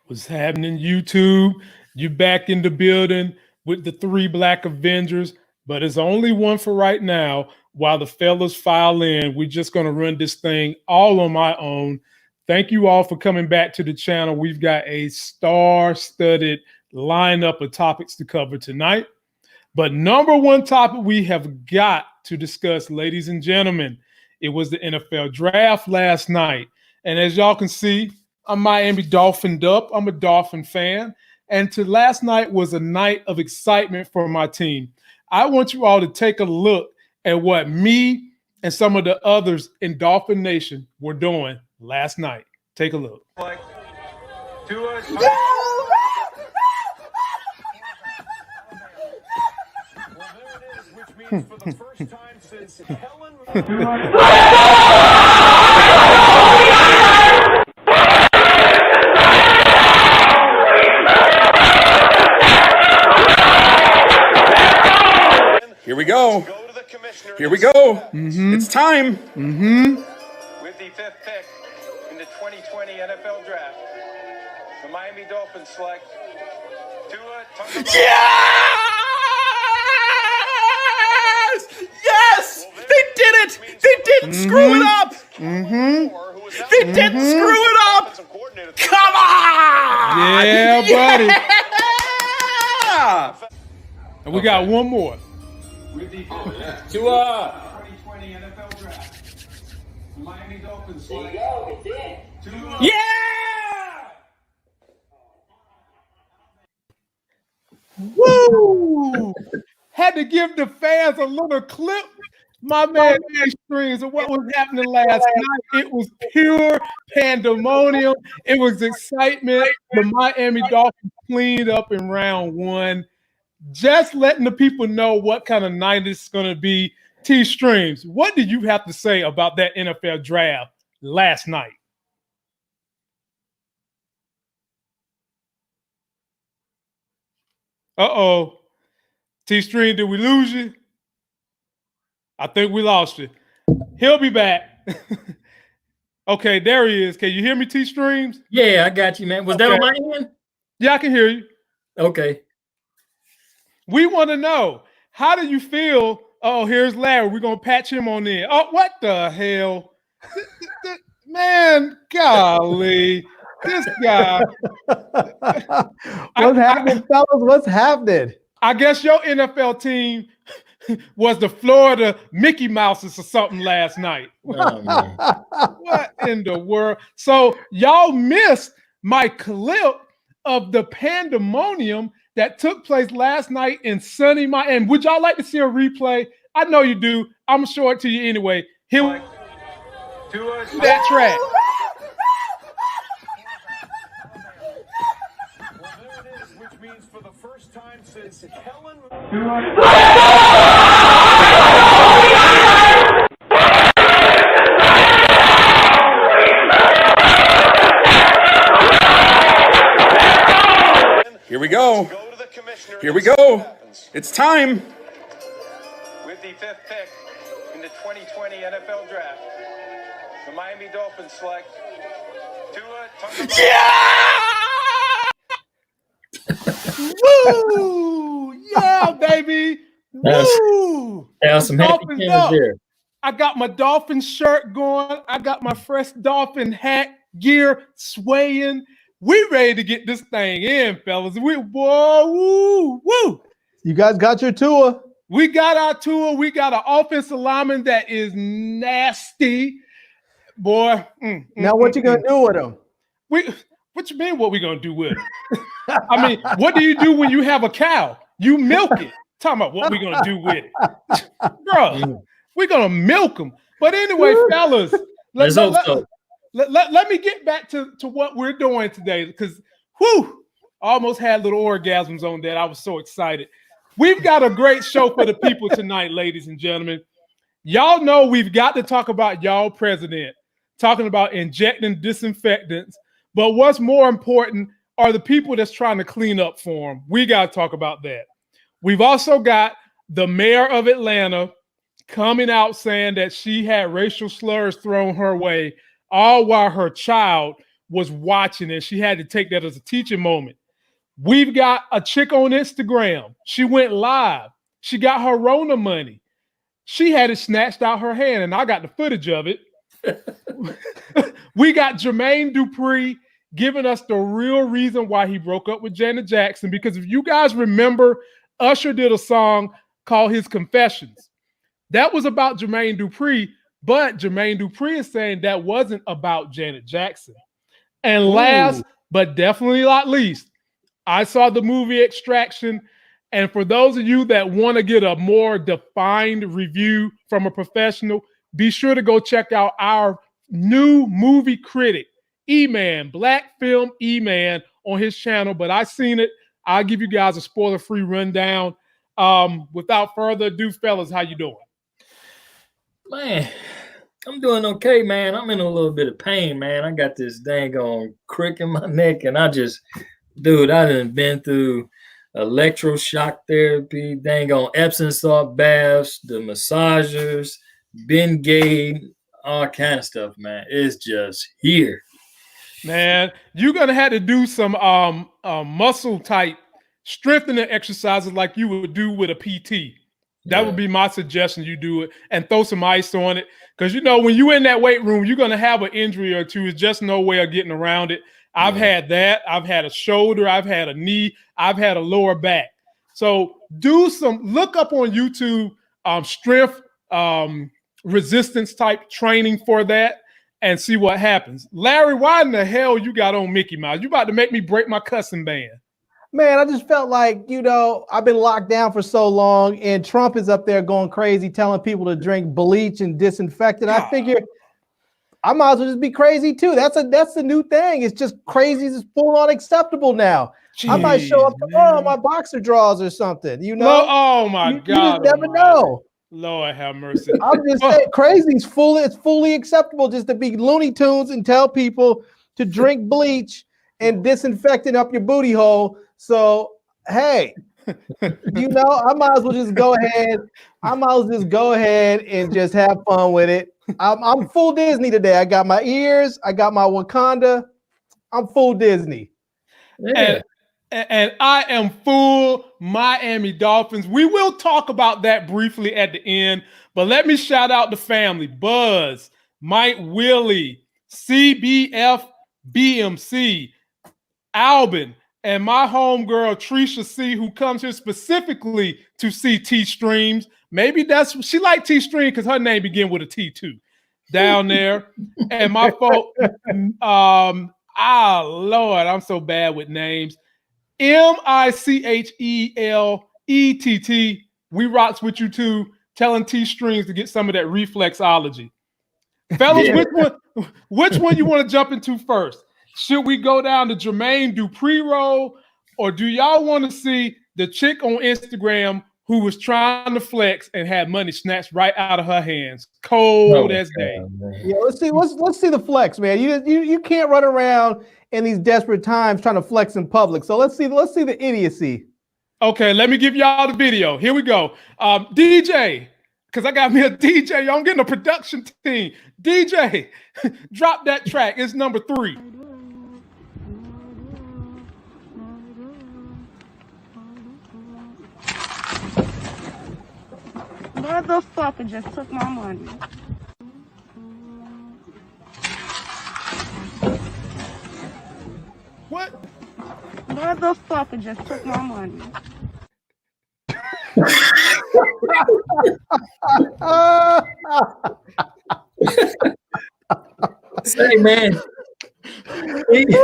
What's happening, YouTube? You back in the building with the three Black Avengers, but it's only one for right now. While the fellas file in, we're just going to run this thing all on my own. Thank you all for coming back to the channel. We've got a star-studded lineup of topics to cover tonight. But number one topic we have got to discuss, ladies and gentlemen, it was the NFL draft last night. And as y'all can see, I'm Miami Dolphined up. I'm a Dolphin fan. And last night was a night of excitement for my team. I want you all to take a look at what me and some of the others in Dolphin Nation were doing last night. Take a look. Tua, which means for the first time since Helen. Here we go. Here we go. It's time. With the fifth pick in the 2020 NFL Draft, the Miami Dolphins select Tua. Yes! They did it! They didn't screw it up! They didn't screw it up! Come on! Yeah, buddy. Yeah! And we got one more. With the Tua! 2020 NFL Draft, the Miami Dolphins select Tua. Yeah! Woo! Had to give the fans a little clip. My man Strings of what was happening last night. It was pure pandemonium. It was excitement. The Miami Dolphins cleaned up in round one. Just letting the people know what kind of night it's going to be. T-Streams, what did you have to say about that NFL draft last night? Uh-oh. T-Stream, did we lose you? I think we lost you. He'll be back. Okay, there he is. Can you hear me, T-Streams? Yeah, I got you, man. Was that on my end? Yeah, I can hear you. Okay. We want to know, how do you feel? Oh, here's Larry. We're going to patch him on in. Oh, what the hell? Man, golly. This guy. What's happening, fellas? What's happening? I guess your NFL team was the Florida Mickey Mouses or something last night. Oh, What in the world? So y'all missed my clip of the pandemonium that took place last night in sunny Miami. Would y'all like to see a replay? I know you do. I'm gonna show it to you anyway. Here, Tua. that track. Well, there it is, which means for the first time since Helen. Here we go. Here we go. It's time. With the fifth pick in the 2020 NFL Draft, the Miami Dolphins select Tua. Woo! Yeah, baby. That's- Woo! yeah, some happy Dolphins fans up. there. I got my Dolphin shirt going. I got my fresh Dolphin hat, gear swaying. We ready to get this thing in, fellas. Woo! You guys got your Tua. We got our tour. We got an offensive lineman that is nasty. Boy. Now what you gonna do with him? What you mean what we gonna do with it? I mean, what do you do when you have a cow? You milk it. Talking about what we gonna do with it. Bro, we're gonna milk them. But anyway, fellas, Let's hope so. let me get back to what we're doing today, because almost had little orgasms on that. I was so excited. We've got a great show for the people tonight, ladies and gentlemen. Y'all know we've got to talk about y'all president, talking about injecting disinfectants. But what's more important are the people that's trying to clean up for him. We got to talk about that. We've also got the mayor of Atlanta coming out saying that she had racial slurs thrown her way, all while her child was watching and she had to take that as a teaching moment. We've got a chick on Instagram. She went live. She got her Rona money. She had it snatched out her hand, and I got the footage of it. We got Jermaine Dupri giving us the real reason why he broke up with Janet Jackson. Because if you guys remember, Usher did a song called His Confessions. That was about Jermaine Dupri, but Jermaine Dupri is saying that wasn't about Janet Jackson. And last, but definitely not least, I saw the movie Extraction. And for those of you that want to get a more defined review from a professional, be sure to go check out our new movie critic, E-Man, Black Film E-Man, on his channel. But I seen it. I'll give you guys a spoiler-free rundown. Without further ado, fellas, how you doing? Man, I'm doing okay, man. I'm in a little bit of pain, man. I got this dang on crick in my neck, and I done been through electroshock therapy, dang on Epsom salt baths, the massagers, Bengay, all kind of stuff, man. It's just here. Man, you're gonna have to do some muscle type strengthening exercises like you would do with a PT. That would be my suggestion. You do it and throw some ice on it. Because you know, when you're in that weight room, you're gonna have an injury or two. It's just no way of getting around it. I've had that. I've had a shoulder. I've had a knee. I've had a lower back. So look up on YouTube strength resistance type training for that and see what happens. Larry, why in the hell you got on Mickey Mouse? You about to make me break my cussing ban. Man, I just felt like, I've been locked down for so long, and Trump is up there going crazy, telling people to drink bleach and disinfectant. I figured I might as well just be crazy too. That's the new thing. It's just crazy. It's full on acceptable now. Jeez, I might show up tomorrow in my boxer drawers or something. Oh my God! You just never know. Lord have mercy. I'm just saying, crazy. It's fully acceptable just to be Looney Tunes and tell people to drink bleach and disinfectant up your booty hole. So hey, I might as well just go ahead. And just have fun with it. I'm full Disney today. I got my ears. I got my Wakanda. I'm full Disney. Yeah. And I am full Miami Dolphins. We will talk about that briefly at the end, but let me shout out the family. Buzz, Mike Willie, CBF BMC, Albin, and my homegirl Trisha C, who comes here specifically to see T-Streams. Maybe she like T-Stream because her name begin with a T too. Down there. And my folk, Lord, I'm so bad with names. MICHELETT. We rocks with you too, telling T-Streams to get some of that reflexology. Fellas, which one you want to jump into first? Should we go down the Jermaine Dupri roll, or do y'all want to see the chick on Instagram who was trying to flex and had money snatched right out of her hands? Cold as day. Yeah, let's see the flex, man. You can't run around in these desperate times trying to flex in public. So let's see the idiocy. Okay, let me give y'all the video. Here we go. DJ, because I got me a DJ. I'm getting a production team. DJ, drop that track. It's number 3. Motherfucker just took my money. What? Motherfucker just took my money. Say, man. He had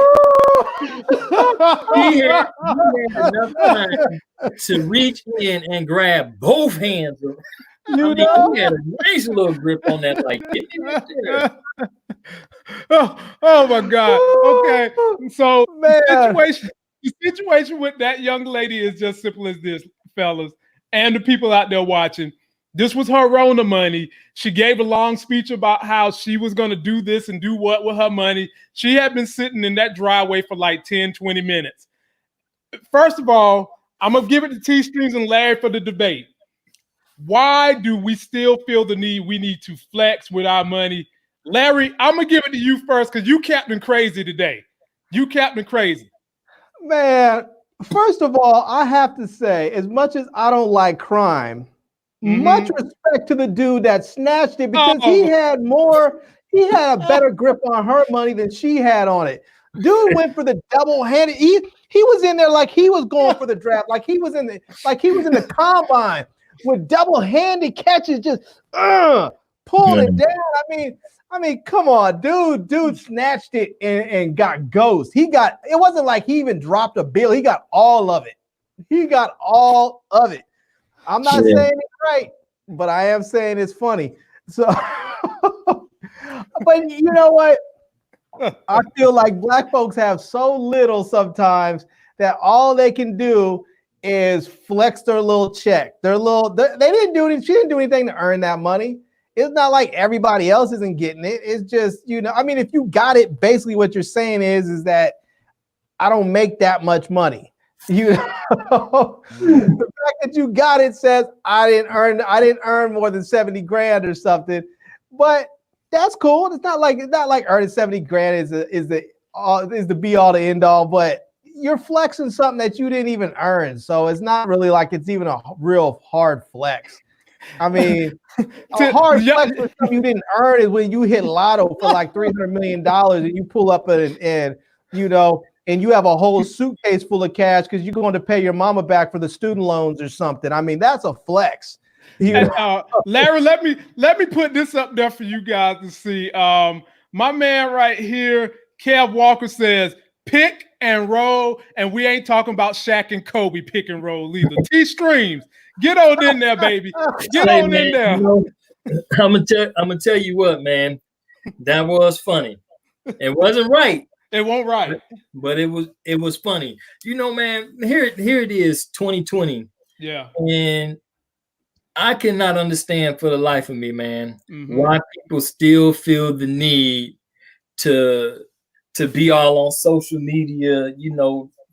enough time to reach in and grab both hands. He had a nice little grip on that, like. Oh my God. Okay. So the situation with that young lady is just simple as this, fellas, and the people out there watching. This was her Rona money. She gave a long speech about how she was going to do this and do what with her money. She had been sitting in that driveway for like 10, 20 minutes. First of all, I'm going to give it to T-Streams and Larry for the debate. Why do we still feel the need? We need to flex with our money Larry, I'm gonna give it to you first because you Captain Crazy today. You Captain Crazy. Man, first of all, I have to say, as much as I don't like crime, much respect to the dude that snatched it because he had a better grip on her money than she had on it. Dude went for the double-handed. He was in there like he was going for the draft, like he was in the combine with double-handed catches, just pulling it down. I mean, come on, dude snatched it and got ghost. It wasn't like he even dropped a bill. He got all of it. I'm not saying it's right, but I am saying it's funny. So, but you know what? I feel like black folks have so little sometimes that all they can do is flex their little check. They didn't do anything. She didn't do anything to earn that money. It's not like everybody else isn't getting it. It's just, if you got it, basically what you're saying is that I don't make that much money. The fact that you got it says I didn't earn more than 70 grand or something, but that's cool. It's not like earning 70 grand is the be all to end all, but you're flexing something that you didn't even earn. So it's not really like it's even a real hard flex. I mean, a hard flex for something you didn't earn is when you hit lotto for like $300 million and you pull up and you have a whole suitcase full of cash because you're going to pay your mama back for the student loans or something. I mean, that's a flex. Larry, let me put this up there for you guys to see. My man right here, Kev Walker, says pick and roll, and we ain't talking about Shaq and Kobe pick and roll either. T-Streams, get on in there, baby. Get on in there. I'm gonna tell you what, man. That was funny. It wasn't right. It won't right, but it was funny. Man. Here it is, 2020. Yeah, and I cannot understand for the life of me, man, why people still feel the need to be all on social media,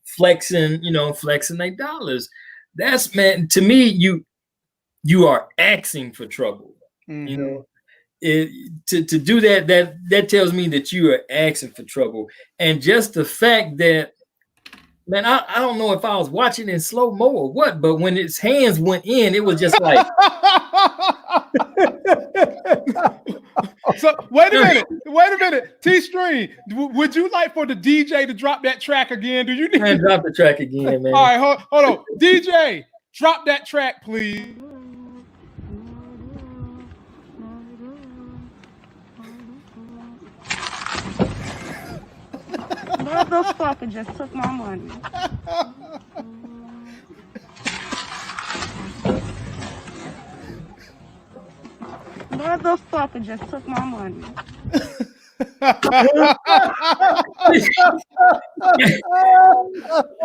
flexing their dollars. That's, man, to me, you are asking for trouble. To do that tells me that you are asking for trouble. And just the fact that, man, I don't know if I was watching in slow-mo or what, but when his hands went in, it was just like. So wait a minute. T-Stream, would you like for the DJ to drop that track again? Do you need to drop the track again, man? All right, hold on. DJ, drop that track, please. Motherfucker just took my money. Motherfucker just took my money.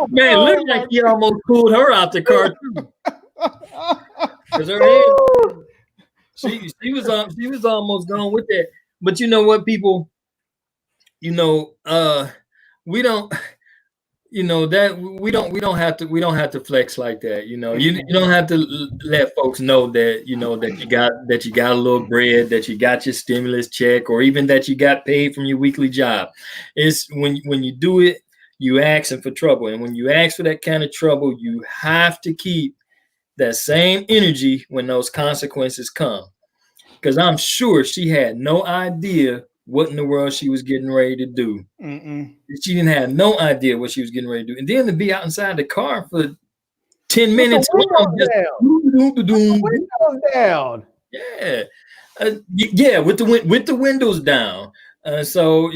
Man, look like he almost pulled her out the car too. Cause her head, she was almost gone with that. But you know what, people? We don't. We don't have to flex like that. You don't have to let folks know that that you got a little bread, that you got your stimulus check, or even that you got paid from your weekly job. It's when you do it, you asking for trouble, and when you ask for that kind of trouble, you have to keep that same energy when those consequences come. Because I'm sure she had no idea what in the world she was getting ready to do. She didn't have no idea what she was getting ready to do. And then to be out inside the car for 10 minutes. Windows down. Yeah. Yeah, with the windows down. So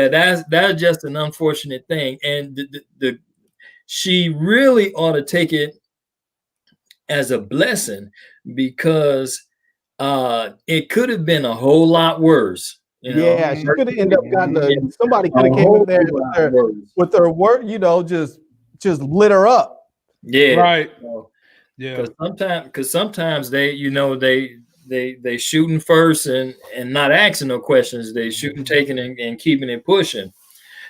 that's just an unfortunate thing. And she really ought to take it as a blessing, because it could have been a whole lot worse. Yeah, she could have ended up somebody could have came in there with her work, just lit her up. Yeah, right. Yeah, because sometimes they shooting first and not asking no questions. They shooting, taking, and keeping it pushing.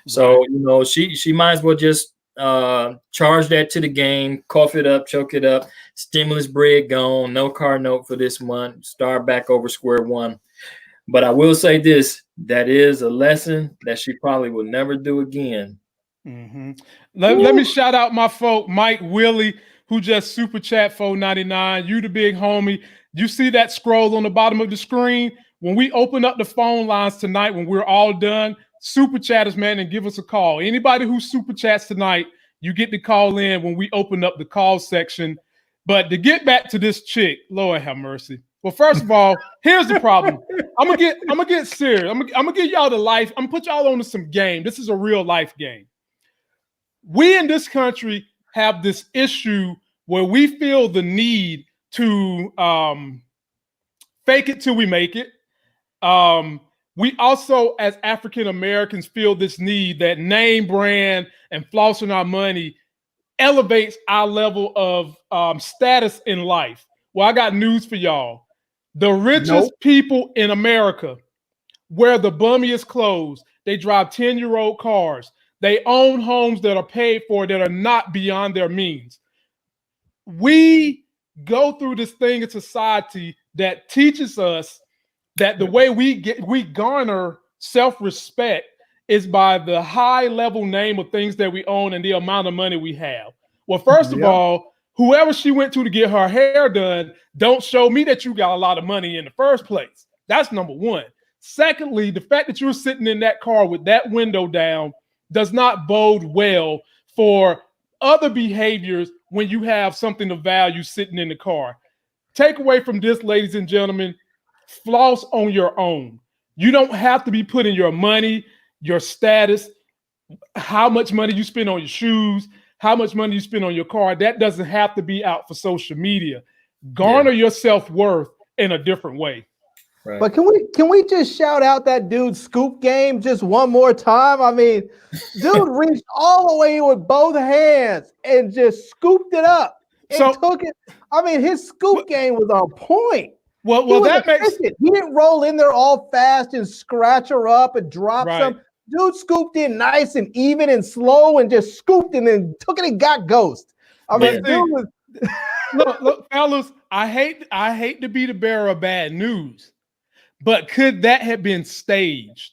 So she might as well just charge that to the game, cough it up, choke it up. Stimulus bread gone, no car note for this month. Start back over square one. But I will say this: that is a lesson that she probably will never do again. Mm-hmm. Let me shout out my folk, Mike Willie, who just super chat $4.99. You the big homie. You see that scroll on the bottom of the screen? When we open up the phone lines tonight, when we're all done, super chatters, man, and give us a call. Anybody who super chats tonight, you get to call in when we open up the call section. But to get back to this chick, Lord have mercy. Well, first of all, here's the problem. I'm gonna get serious. I'm gonna give y'all the life. I'm gonna put y'all on to some game. This is a real life game. We in this country have this issue where we feel the need to fake it till we make it. We also, as African Americans, feel this need that name brand and flossing our money elevates our level of status in life. Well, I got news for y'all. The richest people in America wear the bummiest clothes. They drive 10-year-old cars. They own homes that are paid for that are not beyond their means. We go through this thing in society that teaches us that the way we garner self-respect is by the high level name of things that we own and the amount of money we have. Well, first of all, whoever she went to get her hair done, don't show me that you got a lot of money in the first place. That's number one. Secondly, the fact that you're sitting in that car with that window down does not bode well for other behaviors when you have something of value sitting in the car. Take away from this, ladies and gentlemen, floss on your own. You don't have to be putting your money, your status, how much money you spend on your shoes, how much money you spend on your car. That doesn't have to be out for social media. Garner your self-worth in a different way. Right. But can we just shout out that dude's scoop game just one more time? I mean, dude reached all the way with both hands and just scooped it up and took it. I mean, his scoop game was on point. Well, that makes it. He didn't roll in there all fast and scratch her up and drop some. Dude scooped in nice and even and slow and just scooped and then took it and got ghost. I mean, dude was. look, fellas, I hate to be the bearer of bad news. But could that have been staged?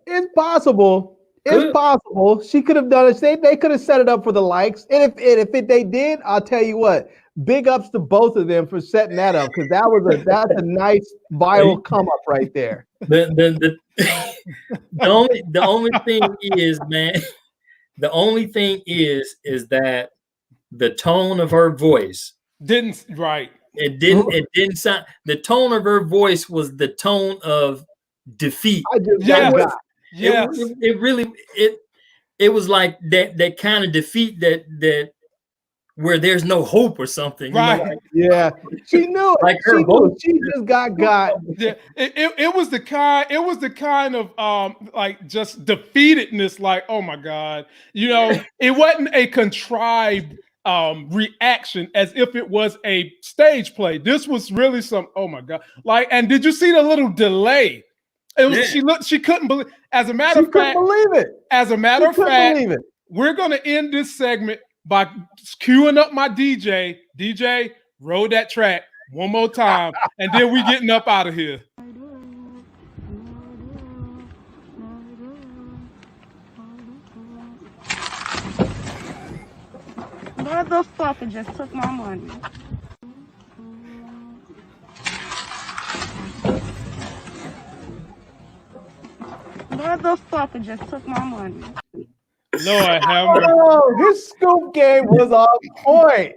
It's possible. It's possible. She could have done it. They could have set it up for the likes. And if they did, I'll tell you what. Big ups to both of them for setting that up because that's a nice viral come up right there. The only thing is, man. The only thing is that the tone of her voice didn't right. It didn't sound. The tone of her voice was the tone of defeat. It really was like that kind of defeat that where there's no hope or something. Right? You know, she knew. Like her hope. She just got. Yeah, it was the kind of like just defeatedness. Like, oh my God, it wasn't a contrived reaction as if it was a stage play. This was really oh my God. Like, and did you see the little delay? It was she couldn't believe. As a matter of fact, we're gonna end this segment by queuing up my DJ. DJ, roll that track one more time, and then we getting up out of here. Motherfucker just took my money. Motherfucker just took my money. Lord have mercy. His scoop game was on point.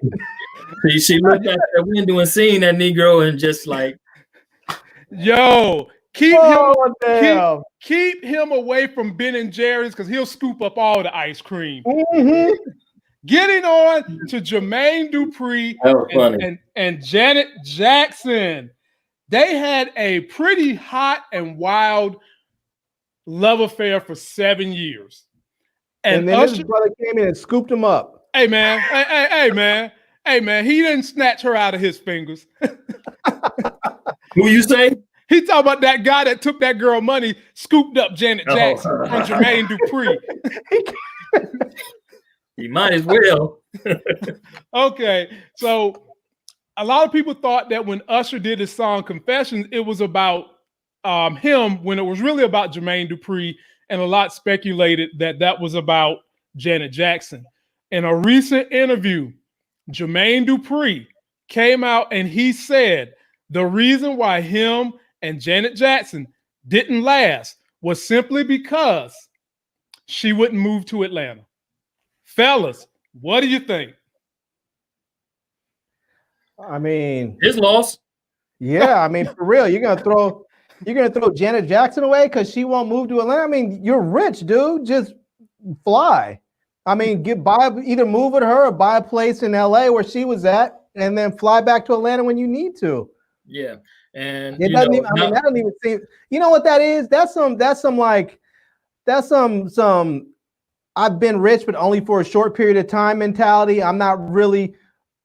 She looked at that window and seen that Negro and just like, yo, keep him away from Ben and Jerry's because he'll scoop up all the ice cream. Mm-hmm. Getting on to Jermaine Dupri and Janet Jackson. They had a pretty hot and wild love affair for 7 years. And then his brother came in and scooped him up. Hey, man. Hey, man. He didn't snatch her out of his fingers. Who you say? He talking about that guy that took that girl money, scooped up Janet Jackson from Jermaine Dupri. You might as well. Okay, so a lot of people thought that when Usher did his song Confessions, it was about him when it was really about Jermaine Dupri, and a lot speculated that that was about Janet Jackson. In a recent interview, Jermaine Dupri came out and he said the reason why him and Janet Jackson didn't last was simply because she wouldn't move to Atlanta. Fellas, what do you think? I mean, His loss. yeah, I mean, for real, you're gonna throw Janet Jackson away because she won't move to Atlanta. I mean, you're rich, dude. Just fly. I mean, either move with her or buy a place in LA where she was at, and then fly back to Atlanta when you need to. Yeah, and It doesn't even. I mean, that doesn't even seem. You know what that is? That's some. I've been rich, but only for a short period of time mentality. I'm not really.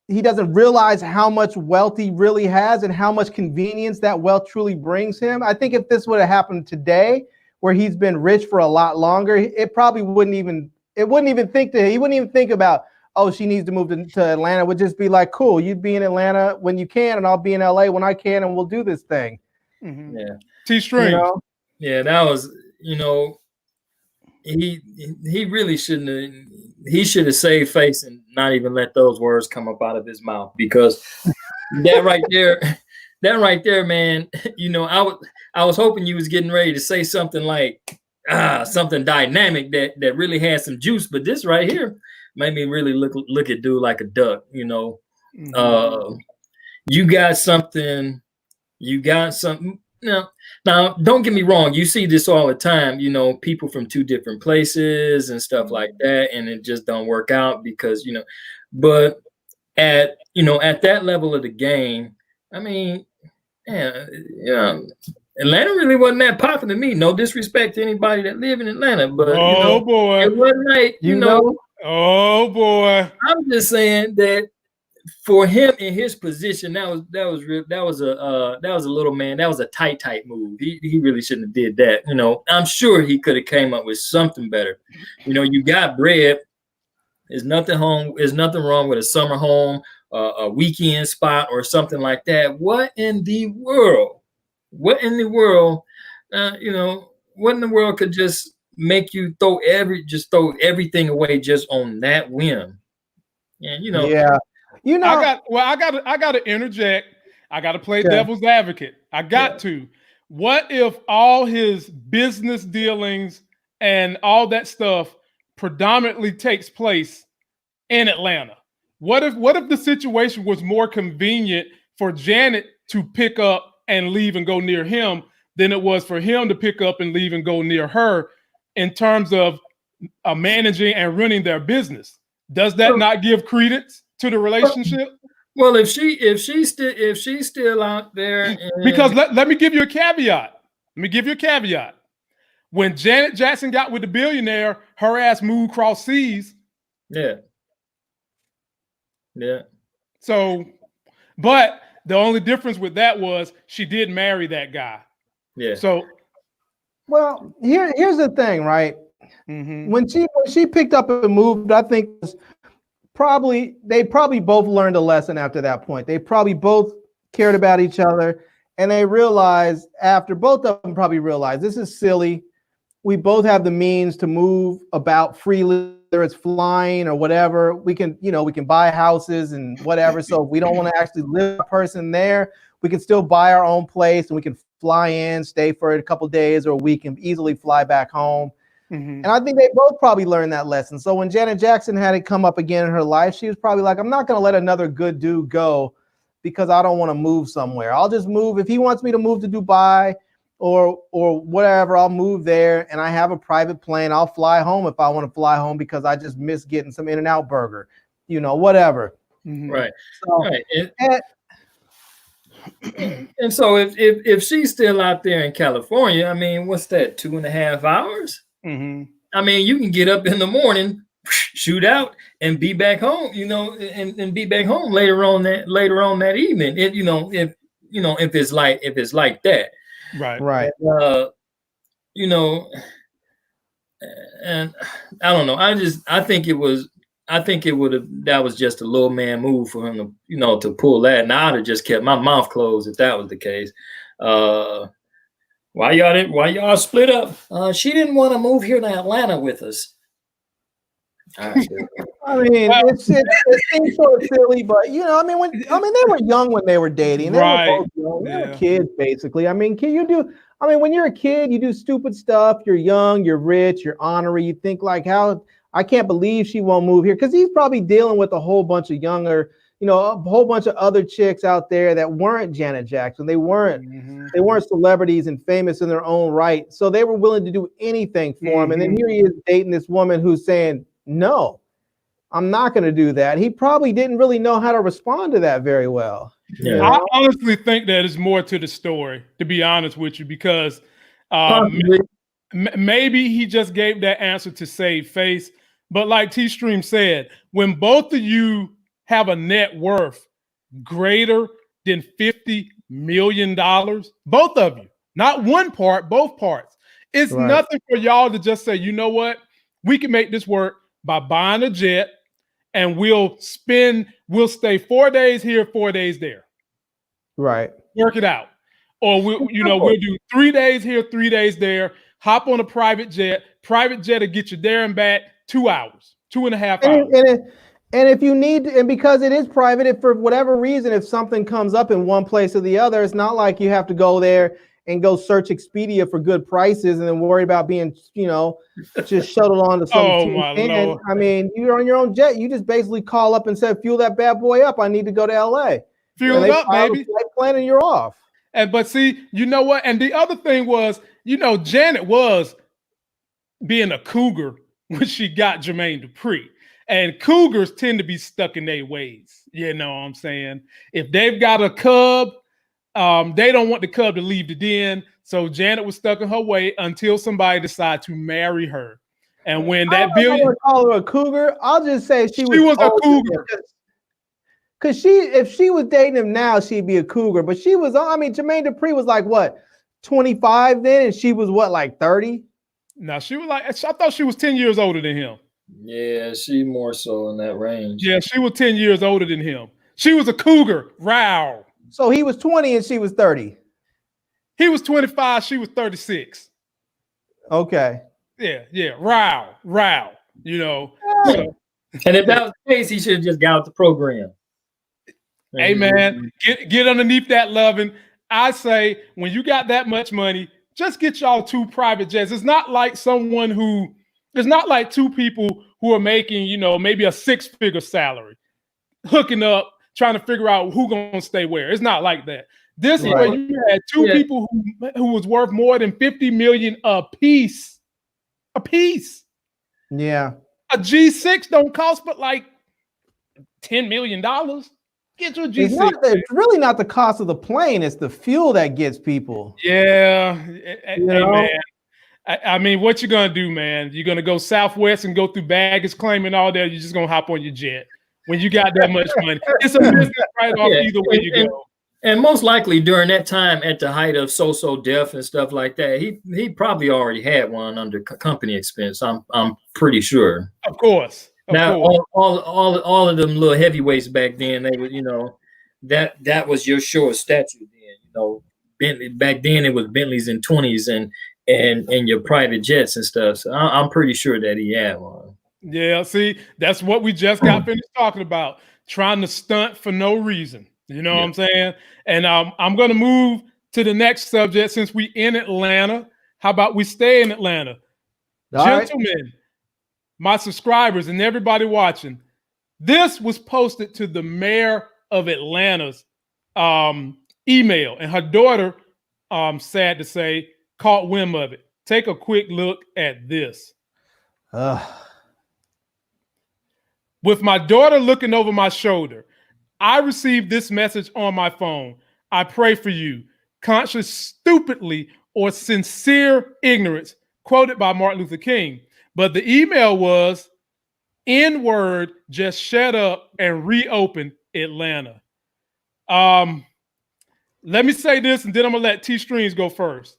He doesn't realize how much wealth he really has and how much convenience that wealth truly brings him. I think if this would have happened today, where he's been rich for a lot longer, it probably wouldn't even think about, oh, she needs to move to Atlanta. It would just be like, cool, you'd be in Atlanta when you can, and I'll be in LA when I can, and we'll do this thing. Mm-hmm. Yeah. T-String. You know? Yeah, that was, he really shouldn't have. He should have saved face and not even let those words come up out of his mouth, because that right there, man. I was hoping you was getting ready to say something like something dynamic that really had some juice, but this right here made me really look at dude like a duck. Mm-hmm. You got something. Now, don't get me wrong. You see this all the time, people from two different places and stuff like that, and it just don't work out because, but at that level of the game, I mean, Atlanta really wasn't that popular to me. No disrespect to anybody that live in Atlanta, but boy, it wasn't like, oh boy. I'm just saying that for him in his position, that was a little man. That was a tight move. He really shouldn't have did that. I'm sure he could have came up with something better. You got bread. There's nothing wrong with a summer home, a weekend spot, or something like that. What in the world? What in the world could just make you throw everything away just on that whim? And yeah. I got to interject. I got to play devil's advocate. I got to. What if all his business dealings and all that stuff predominantly takes place in Atlanta? What if the situation was more convenient for Janet to pick up and leave and go near him than it was for him to pick up and leave and go near her in terms of managing and running their business? Does that not give credence to the relationship? Well, if she's still out there, because let me give you a caveat. When Janet Jackson got with the billionaire, her ass moved cross seas. Yeah. So, but the only difference with that was she did marry that guy. Yeah. So, well, here's the thing, right? Mm-hmm. When she picked up and moved, I think they probably both learned a lesson after that point. They probably both cared about each other, and they realized both of them probably realized this is silly. We both have the means to move about freely, whether it's flying or whatever. We can buy houses and whatever. So if we don't want to actually live a person there, we can still buy our own place and we can fly in, stay for a couple of days or a week, and easily fly back home. Mm-hmm. And I think they both probably learned that lesson. So when Janet Jackson had it come up again in her life, she was probably like, I'm not going to let another good dude go because I don't want to move somewhere. I'll just move. If he wants me to move to Dubai or whatever, I'll move there, and I have a private plane. I'll fly home if I want to fly home because I just miss getting some In-N-Out burger, whatever. Mm-hmm. Right. So, right. And so if she's still out there in California, I mean, what's that, 2.5 hours? Mm-hmm. I mean, you can get up in the morning, shoot out, and be back home, and be back home later on that evening. If it's like that. Right. And I don't know. I think that was just a little man move for him to pull that. And I'd have just kept my mouth closed if that was the case. Why y'all split up? She didn't want to move here to Atlanta with us. I mean, it seems sort of silly, but they were young when they were dating. They were both young. They were kids, basically. I mean, when you're a kid, you do stupid stuff. You're young, you're rich, you're honorary. You think like, I can't believe she won't move here, because he's probably dealing with a whole bunch of younger, a whole bunch of other chicks out there that weren't Janet Jackson. They weren't celebrities and famous in their own right. So they were willing to do anything for him. And then here he is dating this woman who's saying, no, I'm not going to do that. He probably didn't really know how to respond to that very well. Yeah. I honestly think that is more to the story, to be honest with you, because maybe he just gave that answer to save face. But like T-Stream said, when both of you have a net worth greater than $50 million, both of you, not one part, both parts, it's nothing for y'all to just say, you know what, we can make this work by buying a jet, and we'll stay 4 days here, 4 days there. Right. Work it out. Or we'll do 3 days here, 3 days there, hop on a private jet will get you there and back 2 hours, 2.5 hours. And if you need, and because it is private, if for whatever reason, if something comes up in one place or the other, it's not like you have to go there and go search Expedia for good prices and then worry about being, just shuttled on to some. Oh my Lord. I mean, you're on your own jet. You just basically call up and say, fuel that bad boy up. I need to go to LA. Fuel it up, baby. Flight plan and you're off. But see, you know what? And the other thing was, Janet was being a cougar when she got Jermaine Dupri. And cougars tend to be stuck in their ways. You know what I'm saying? If they've got a cub, they don't want the cub to leave the den. So Janet was stuck in her way until somebody decided to marry her. And when that billion, call her a cougar, I'll just say she was a cougar. Because if she was dating him now, she'd be a cougar. But Jermaine Dupri was like what, 25 then, and she was what, like 30? No, she was I thought she was 10 years older than him. Yeah, she more so in that range. Yeah, she was 10 years older than him. She was a cougar. Wow. So he was 20 and she was 30. He was 25. She was 36. Okay. Yeah. Wow. So, and if that was the case, he should have just got out the program. Hey, man, get underneath that loving. I say when you got that much money, just get y'all 2 private jets. It's not like it's not like 2 people who are making, maybe a 6-figure salary, hooking up, trying to figure out who's going to stay where. It's not like that. This is where you had 2 people who was worth more than $50 million a piece. Yeah. A G6 don't cost but like $10 million. Get your G6. It's really not the cost of the plane. It's the fuel that gets people. Yeah. Hey, man. I mean, what you going to do, man? You're going to go Southwest and go through baggage claim and all that. You're just going to hop on your jet when you got that much money. It's a business write-off either way you go. And most likely during that time, at the height of so death and stuff like that, he probably already had one under company expense. I'm pretty sure. Of course. All of them little heavyweights back then, they were, that was your short stature then. Bentley back then it was Bentleys and 20s and your private jets and stuff. So I'm pretty sure that he had one. Yeah, see, that's what we just got finished talking about. Trying to stunt for no reason. You know what I'm saying? And I'm going to move to the next subject since we in Atlanta. How about we stay in Atlanta? Gentlemen, my subscribers and everybody watching, this was posted to the mayor of Atlanta's email, and her daughter, sad to say, caught wind of it. Take a quick look at this. With my daughter looking over my shoulder, I received this message on my phone. I pray for you. Conscious stupidly or sincere ignorance, quoted by Martin Luther King. But the email was, N-word, just shut up and reopen Atlanta. Let me say this, and then I'm going to let T-Streams go first.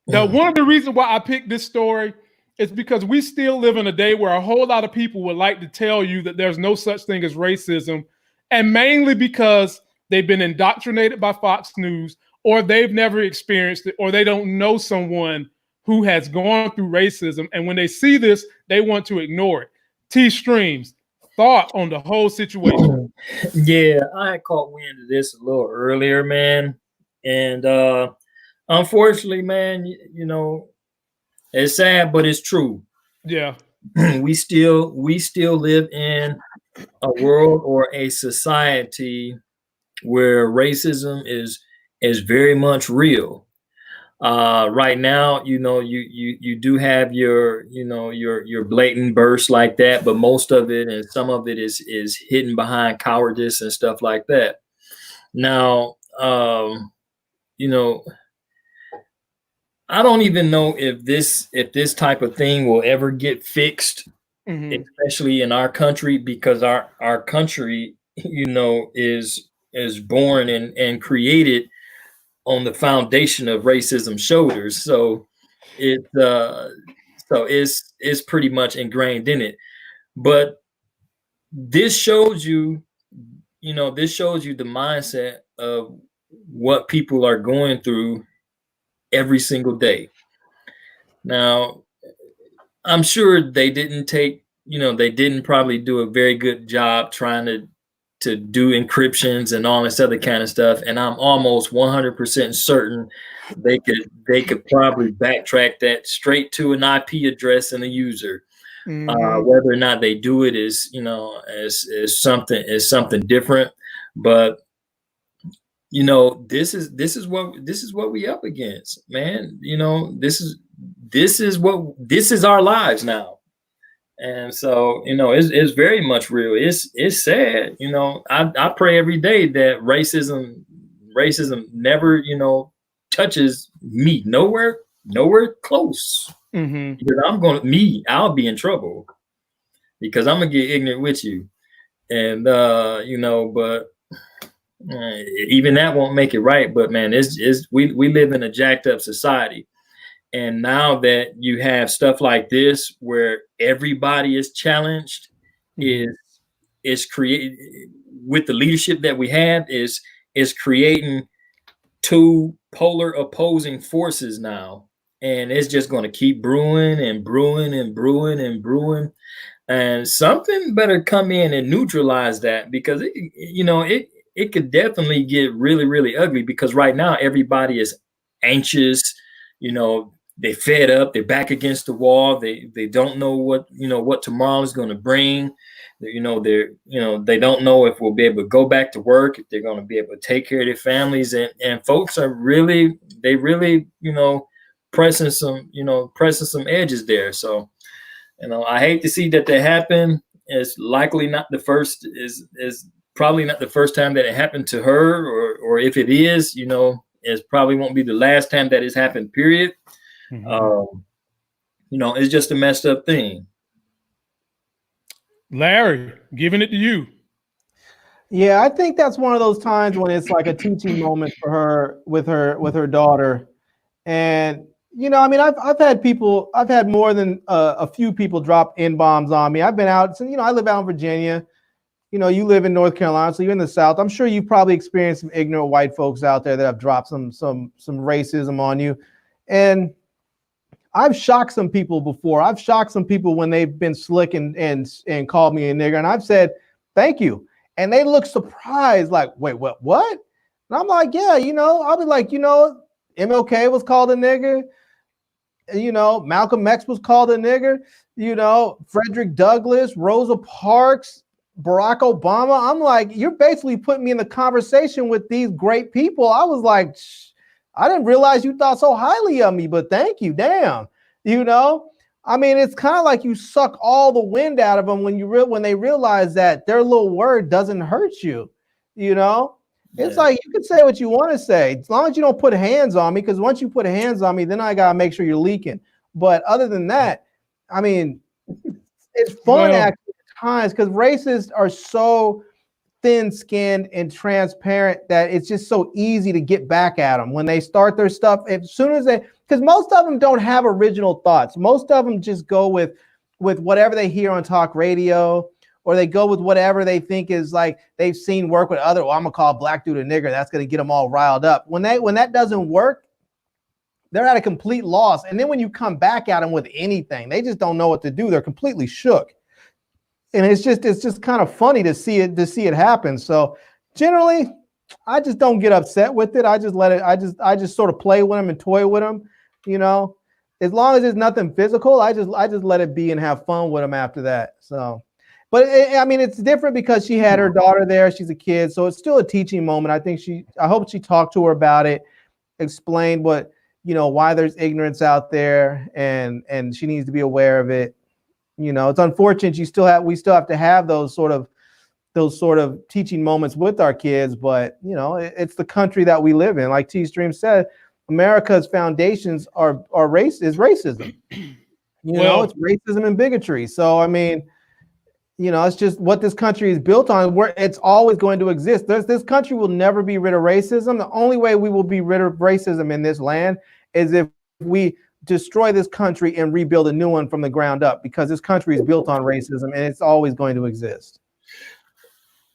Now, one of the reasons why I picked this story is because we still live in a day where a whole lot of people would like to tell you that there's no such thing as racism, and mainly because they've been indoctrinated by Fox News or they've never experienced it, or they don't know someone who has gone through racism. And when they see this, they want to ignore it. T-Streams, thought on the whole situation. Yeah, I had caught wind of this a little earlier, man. And unfortunately, man, you know, it's sad, but it's true. Yeah. we still live in a world or a society where racism is very much real. Right now, you know, you do have your, you know, your blatant bursts like that, but most of it and some of it is hidden behind cowardice and stuff like that. Now, you know, I don't even know if this type of thing will ever get fixed, especially in our country, because our country, you know, is born and created on the foundation of racism shoulders. So it's pretty much ingrained in it. But this shows you, you know, this shows you the mindset of what people are going through every single day. Now, I'm sure they didn't probably do a very good job trying to do encryptions and all this other kind of stuff. And I'm almost 100% certain they could probably backtrack that straight to an IP address and a user. Whether or not they do it is, you know, is something different. But you know, this is what we up against, man. You know, this is our lives now. And so, you know, it's very much real. It's sad. You know, I pray every day that racism never, you know, touches me. Nowhere close. Because I'll be in trouble because I'm gonna get ignorant with you. And you know, but even that won't make it right. But man, we live in a jacked up society. And now that you have stuff like this where everybody is challenged, is created with the leadership that we have is creating two polar opposing forces now. And it's just going to keep brewing and brewing and brewing and brewing. And something better come in and neutralize that, because it could definitely get really, really ugly, because right now everybody is anxious, you know. They fed up. They're back against the wall. They don't know what tomorrow is going to bring. They don't know if we'll be able to go back to work, if they're going to be able to take care of their families, and folks are really pressing some edges there. So, you know, I hate to see that happen. It's likely not the first. Is probably not the first time that it happened to her, or if it is, you know, it probably won't be the last time that it's happened. Period. You know, it's just a messed up thing. Larry, giving it to you. Yeah, I think that's one of those times when it's like a teaching moment for her with her daughter. And you know, I mean, I've had more than a few people drop N-bombs on me. I've been out, so, you know, I live out in Virginia. You know, you live in North Carolina, so you're in the South. I'm sure you've probably experienced some ignorant white folks out there that have dropped some racism on you. And I've shocked some people before. I've shocked some people when they've been slick and called me a nigger. And I've said, thank you. And they look surprised, like, wait, what? And I'm like, yeah, you know, I'll be like, you know, MLK was called a nigger. You know, Malcolm X was called a nigger. You know, Frederick Douglass, Rosa Parks, Barack Obama. I'm like, you're basically putting me in the conversation with these great people. I was like, I didn't realize you thought so highly of me, but thank you. Damn. You know, I mean, it's kind of like you suck all the wind out of them when they realize that their little word doesn't hurt you. You know, it's like you can say what you want to say as long as you don't put hands on me, because once you put hands on me, then I got to make sure you're leaking. But other than that, I mean, it's fun actually at times because racists are so thin-skinned and transparent that it's just so easy to get back at them when they start their stuff. As soon as because most of them don't have original thoughts. Most of them just go with whatever they hear on talk radio or they go with whatever they think is like they've seen work with other. Well, I'm gonna call a black dude a nigger. That's gonna get them all riled up. When that doesn't work, they're at a complete loss. And then when you come back at them with anything, they just don't know what to do. They're completely shook. And it's just kind of funny to see it happen. So generally, I just don't get upset with it. I just let it. I just sort of play with them and toy with them. You know, as long as it's nothing physical, I just let it be and have fun with them after that. So, but I mean, it's different because she had her daughter there. She's a kid, so it's still a teaching moment. I hope she talked to her about it, explained what, you know, why there's ignorance out there, and she needs to be aware of it. You know, it's unfortunate we still have to have those sort of teaching moments with our kids, but you know, it's the country that we live in. Like T-Stream said, America's foundations is racism. You know, it's racism and bigotry. So I mean, you know, it's just what this country is built on. Where it's always going to exist. This country will never be rid of racism. The only way we will be rid of racism in this land is if we destroy this country and rebuild a new one from the ground up, because this country is built on racism and it's always going to exist.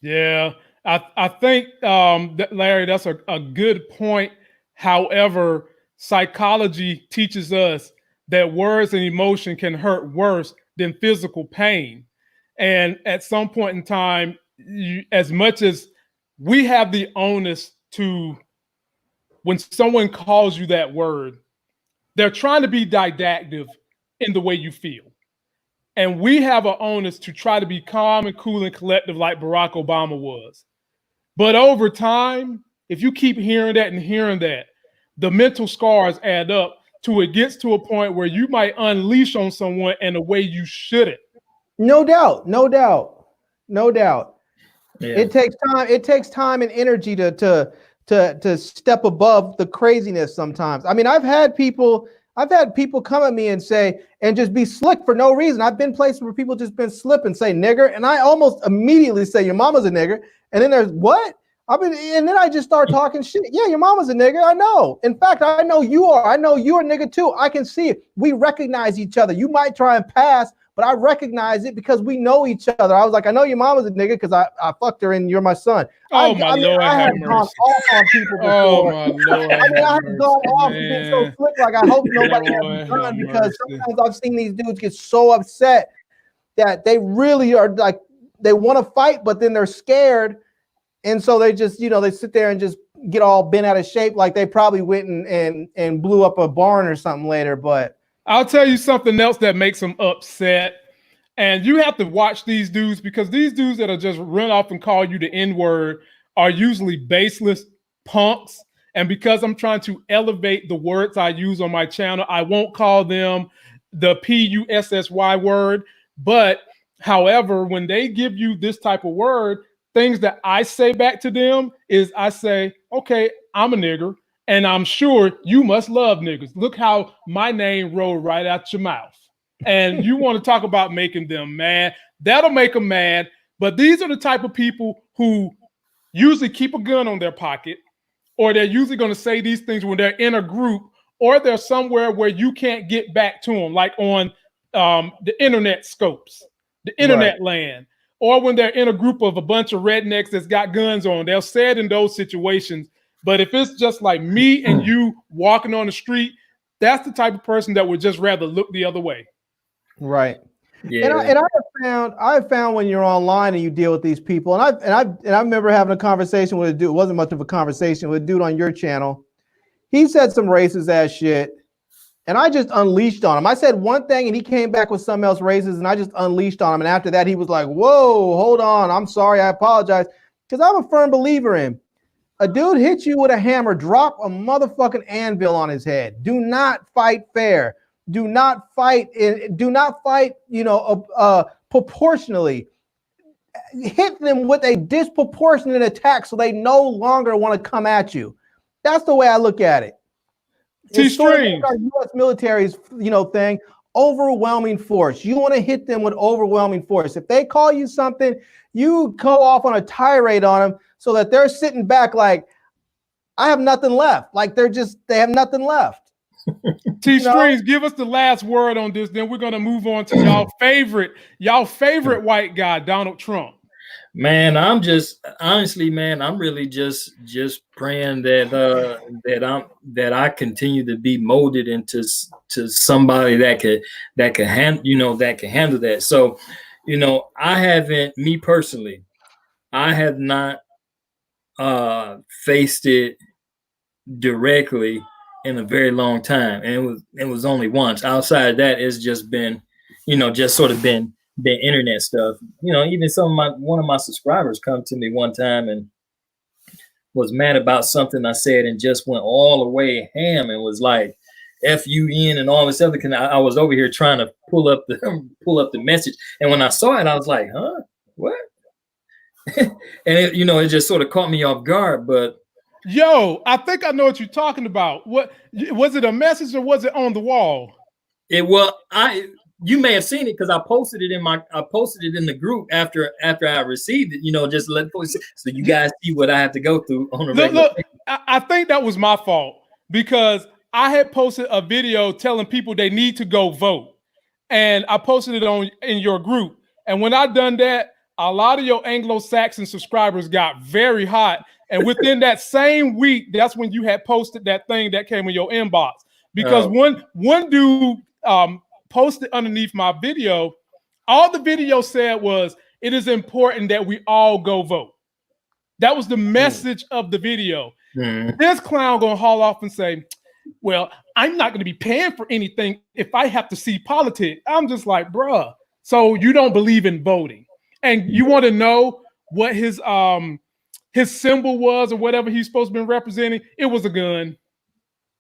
Yeah, I think that, Larry, that's a good point. However, psychology teaches us that words and emotion can hurt worse than physical pain. And at some point in time, as much as we have the onus to, when someone calls you that word, they're trying to be didactic in the way you feel. And we have an onus to try to be calm and cool and collective like Barack Obama was. But over time, if you keep hearing that and hearing that, the mental scars add up to it gets to a point where you might unleash on someone in a way you shouldn't. No doubt. Yeah. It takes time and energy to step above the craziness sometimes. I mean, I've had people come at me and say, and just be slick for no reason. I've been places where people just been slip and say nigger, and I almost immediately say your mama's a nigger. And then there's what? And then I just start talking shit. Yeah, your mama's a nigger. I know. In fact, I know you are. I know you're a nigger too. I can see it. We recognize each other. You might try and pass, but I recognize it because we know each other. I was like, I know your mama's a nigga because I fucked her and you're my son. Oh, my Lord. I have gone off on people before. Oh, my Lord. I mean, I have gone off and been so slick. Like, I hope nobody has done, because sometimes I've seen these dudes get so upset that they really are like, they want to fight, but then they're scared. And so they just, you know, they sit there and just get all bent out of shape. Like they probably went and blew up a barn or something later. But I'll tell you something else that makes them upset. And you have to watch these dudes, because these dudes that are just run off and call you the N-word are usually baseless punks. And because I'm trying to elevate the words I use on my channel, I won't call them the P-U-S-S-Y word. But however, when they give you this type of word, things that I say back to them is I say, okay, I'm a nigger, and I'm sure you must love niggers. Look how my name rolled right out your mouth. And you want to talk about making them mad. That'll make them mad. But these are the type of people who usually keep a gun on their pocket, or they're usually going to say these things when they're in a group, or they're somewhere where you can't get back to them, like on the internet scopes, the internet land. Or when they're in a group of a bunch of rednecks that's got guns on, they'll say it in those situations. But if it's just like me and you walking on the street, that's the type of person that would just rather look the other way. Right. Yeah. And I have found when you're online and you deal with these people, and I remember having a conversation with a dude. It wasn't much of a conversation with a dude on your channel. He said some racist ass shit, and I just unleashed on him. I said one thing and he came back with something else racist, and I just unleashed on him. And after that, he was like, whoa, hold on. I'm sorry. I apologize. Because I'm a firm believer in a dude hits you with a hammer, drop a motherfucking anvil on his head. Do not fight fair. Do not fight, you know, proportionally. Hit them with a disproportionate attack so they no longer want to come at you. That's the way I look at it. T-Stream. Our U.S. military's, you know, thing, overwhelming force. You want to hit them with overwhelming force. If they call you something, you go off on a tirade on them so that they're sitting back like, I have nothing left. Like they have nothing left. T Strings, give us the last word on this. Then we're gonna move on to y'all favorite white guy, Donald Trump. Man, I'm just honestly, man, I'm really just praying that I continue to be molded into somebody that can handle that. So, I haven't, me personally, I have not faced it directly in a very long time, and it was only once. Outside of that, it's just been, just sort of been internet stuff. Even one of my subscribers come to me one time and was mad about something I said and just went all the way ham and was like FUN and all this other. I was over here trying to pull up the message, and when I saw it, I was like, huh, what? And it just sort of caught me off guard. But yo, I think I know what you're talking about. What was it, a message or was it on the wall? You may have seen it because I posted it in the group after I received it, just let folks, so you guys see what I have to go through on a regular basis. I think that was my fault because I had posted a video telling people they need to go vote, and I posted it in your group. And when I done that, a lot of your Anglo-Saxon subscribers got very hot. And within that same week, that's when you had posted that thing that came in your inbox. Because one dude posted underneath my video, all the video said was, it is important that we all go vote. That was the message of the video. This clown gonna haul off and say, well, I'm not gonna be paying for anything if I have to see politics. I'm just like, bruh, so you don't believe in voting. And you want to know what his symbol was or whatever he's supposed to be representing? It was a gun.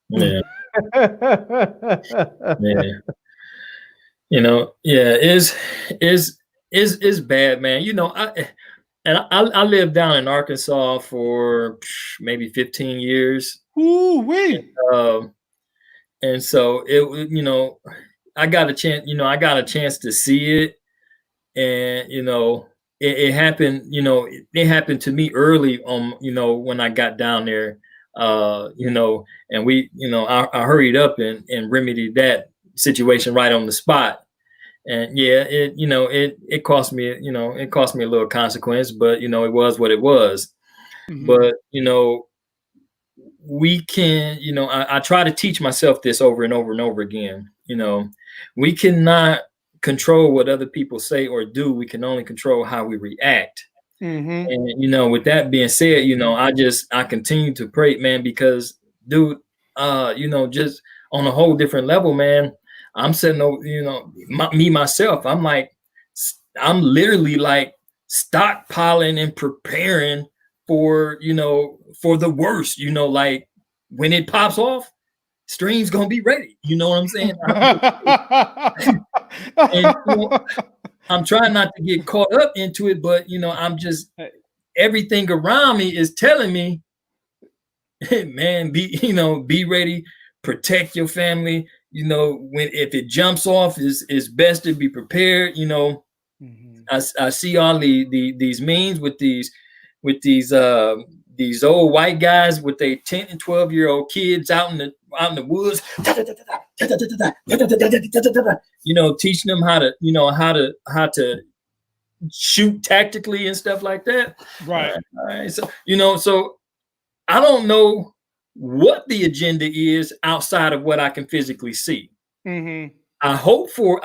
Yeah. It's bad, man. I lived down in Arkansas for maybe 15 years. Ooh-wee. And so I got a chance to see it. And it happened. It happened to me early on. When I got down there, and we, I hurried up and remedied that situation right on the spot. And yeah, it cost me, it cost me a little consequence, but it was what it was. Mm-hmm. But we can, I try to teach myself this over and over and over again. We cannot control what other people say or do. We can only control how we react. Mm-hmm. And with that being said, I continue to pray, man, because dude, just on a whole different level, man, I'm sitting over, myself, I'm literally like stockpiling and preparing for the worst, like when it pops off, Stream's gonna be ready. You know what I'm saying? And, I'm trying not to get caught up into it, but I'm just, everything around me is telling me, hey, man, be ready, protect your family. If it jumps off, it's best to be prepared. Mm-hmm. I see all these memes with these old white guys with their 10 and 12-year-old kids out in the woods, teaching them how to shoot tactically and stuff like that. Right. All right. So, so I don't know what the agenda is outside of what I can physically see. Mm-hmm. I hope for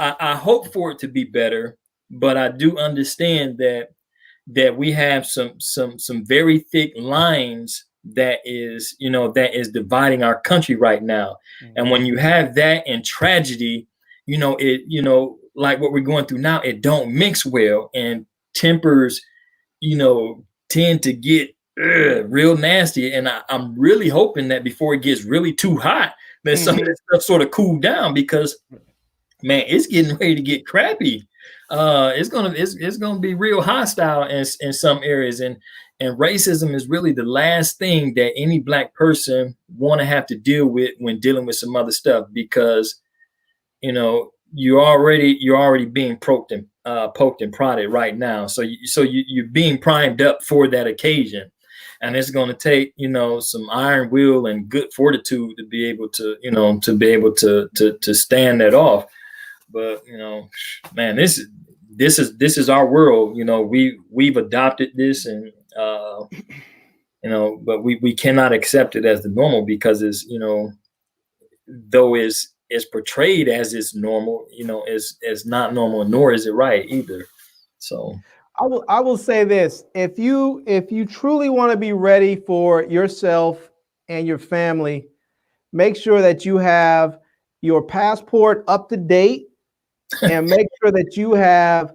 it to be better, but I do understand that we have some very thick lines that is dividing our country right now. Mm-hmm. And when you have that and tragedy, like what we're going through now, it don't mix well, and tempers, tend to get real nasty. And I'm really hoping that before it gets really too hot, that mm-hmm. some of this stuff sort of cool down, because man, it's getting ready to get crappy. It's gonna be real hostile in some areas, and racism is really the last thing that any Black person want to have to deal with when dealing with some other stuff, because you're already being poked and prodded right now, so you're being primed up for that occasion. and it's going to take, some iron will and good fortitude to be able to stand that off. But man, this is our world. We've adopted this, and but we cannot accept it as the normal, because it's though it's portrayed as it's normal, it's not normal, nor is it right either. So I will say this: if you truly want to be ready for yourself and your family, make sure that you have your passport up to date, and make sure that you have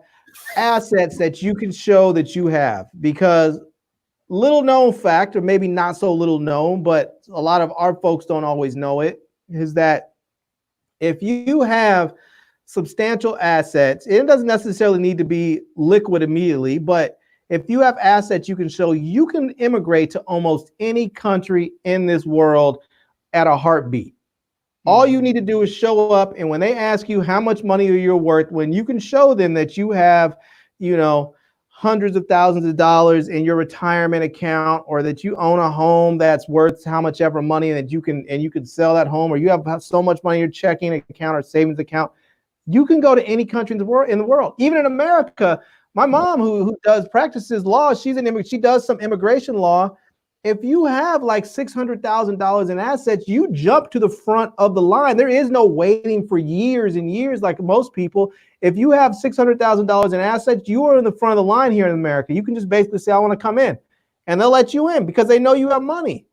assets that you can show that you have. Because little known fact, or maybe not so little known, but a lot of our folks don't always know it, is that if you have substantial assets, it doesn't necessarily need to be liquid immediately, but if you have assets you can show, you can immigrate to almost any country in this world at a heartbeat. All you need to do is show up, and when they ask you how much money you're worth, when you can show them that you have, hundreds of thousands of dollars in your retirement account, or that you own a home that's worth how much ever money that you can sell that home, or you have so much money in your checking account or savings account, you can go to any country in the world. Even in America, my mom, who practices law, she does some immigration law. If you have like $600,000 in assets, you jump to the front of the line. There is no waiting for years and years like most people. If you have $600,000 in assets, you are in the front of the line here in America. You can just basically say, I want to come in, and they'll let you in because they know you have money.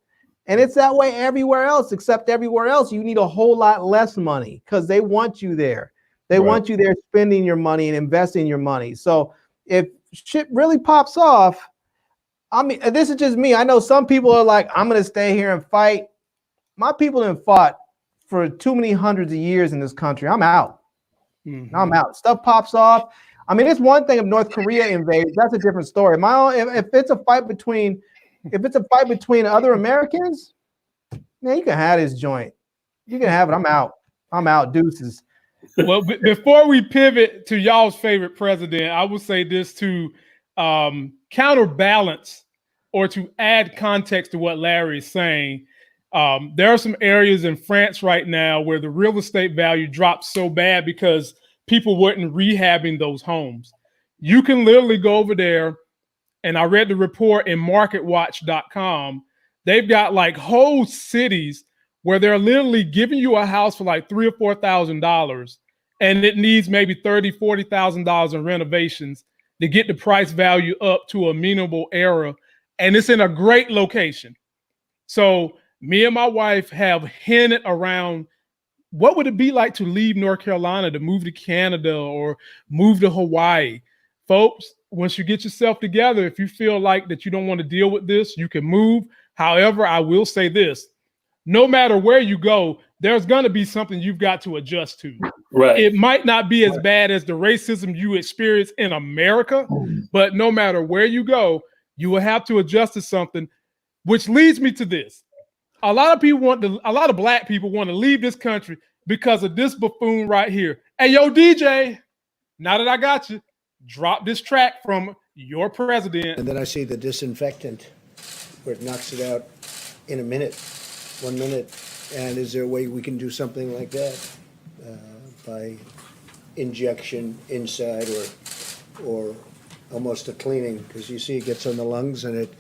And it's that way everywhere else, except everywhere else you need a whole lot less money because they want you there. They want you there spending your money and investing your money. So if shit really pops off, I mean, this is just me. I know some people are like, I'm going to stay here and fight. My people have fought for too many hundreds of years in this country. I'm out. I'm out. Stuff pops off. I mean, it's one thing if North Korea invades. That's a different story. If it's a fight between other Americans, man, you can have this joint. You can have it. I'm out. I'm out. Deuces. Well, before we pivot to y'all's favorite president, I will say this to counterbalance or to add context to what Larry is saying. There are some areas in France right now where the real estate value dropped so bad because people weren't rehabbing those homes. You can literally go over there, and I read the report in marketwatch.com. They've got like whole cities where they're literally giving you a house for like $3,000 or $4,000, and it needs maybe $30,000, $40,000 in renovations to get the price value up to a amenable era, and it's in a great location. So me and my wife have hinted around what would it be like to leave North Carolina to move to Canada or move to Hawaii. Folks, once you get yourself together, if you feel like that you don't want to deal with this, you can move. However, I will say this. No matter where you go, there's going to be something you've got to adjust to. Right. It might not be as bad as the racism you experience in America, but no matter where you go, you will have to adjust to something, which leads me to this. A lot of black people want to leave this country because of this buffoon right here. Hey, yo, DJ, now that I got you, drop this track from your president. And then I see the disinfectant where it knocks it out in a minute. 1 minute. And is there a way we can do something like that by injection inside or almost a cleaning? Because you see it gets on the lungs and it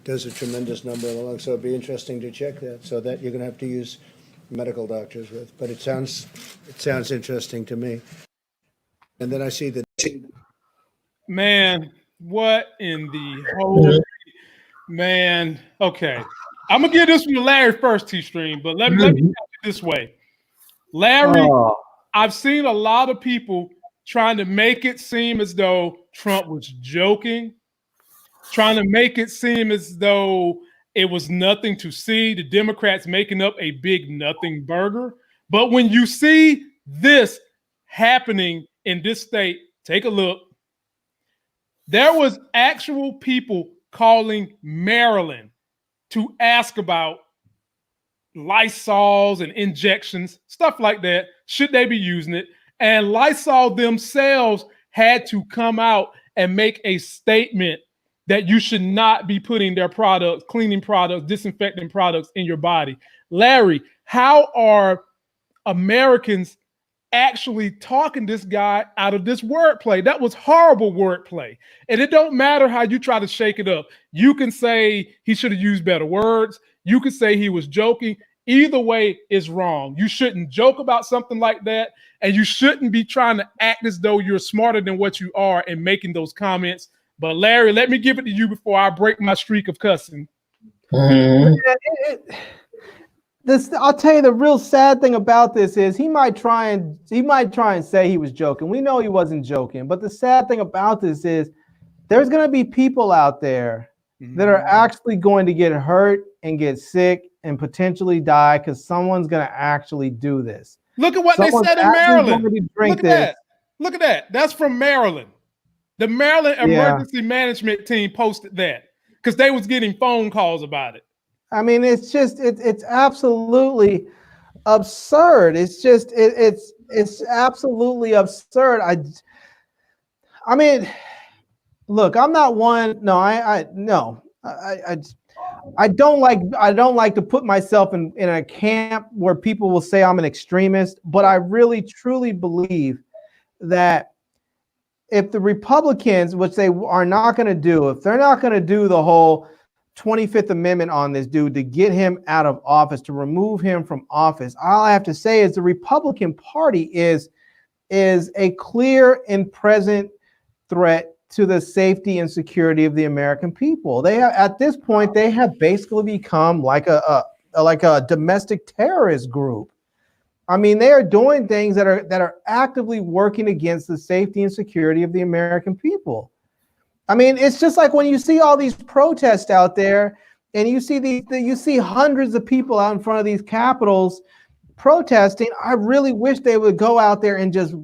does a tremendous number of the lungs. So it'd be interesting to check that. So that you're going to have to use medical doctors with. But it sounds interesting to me. And then I see the man. What in the whole man? Okay. I'm gonna give this one to Larry first, T-Stream, but let me tell you this way. Larry, I've seen a lot of people trying to make it seem as though Trump was joking, trying to make it seem as though it was nothing to see, the Democrats making up a big nothing burger. But when you see this happening in this state, take a look. There was actual people calling Maryland to ask about Lysols and injections, stuff like that. Should they be using it? And Lysol themselves had to come out and make a statement that you should not be putting their products, cleaning products, disinfecting products in your body. Larry, how are Americans actually talking this guy out of this wordplay? That was horrible wordplay. And it don't matter how you try to shake it up. You can say he should have used better words. You could say he was joking. Either way is wrong. You shouldn't joke about something like that. And you shouldn't be trying to act as though you're smarter than what you are and making those comments. But Larry, let me give it to you before I break my streak of cussing. I'll tell you the real sad thing about this is he might try and say he was joking. We know he wasn't joking, but the sad thing about this is there's going to be people out there that are actually going to get hurt and get sick and potentially die because someone's going to actually do this. Look at what Someone's they said in Maryland. Look at that. Look at that. That's from Maryland. The Maryland Emergency Management Team posted that because they was getting phone calls about it. I mean, it's just it's absolutely absurd. It's just it's absolutely absurd. I mean, look, I'm not one. No, I don't like to put myself in a camp where people will say I'm an extremist, but I really truly believe that if the Republicans, which they are not going to do, if they're not going to do the whole 25th Amendment on this dude to get him out of office, to remove him from office, all I have to say is the Republican Party is a clear and present threat to the safety and security of the American people. They have, at this point, they have basically become like a domestic terrorist group. I mean, they are doing things that are actively working against the safety and security of the American people. I mean, it's just like when you see all these protests out there, and you see hundreds of people out in front of these capitals protesting. I really wish they would go out there and just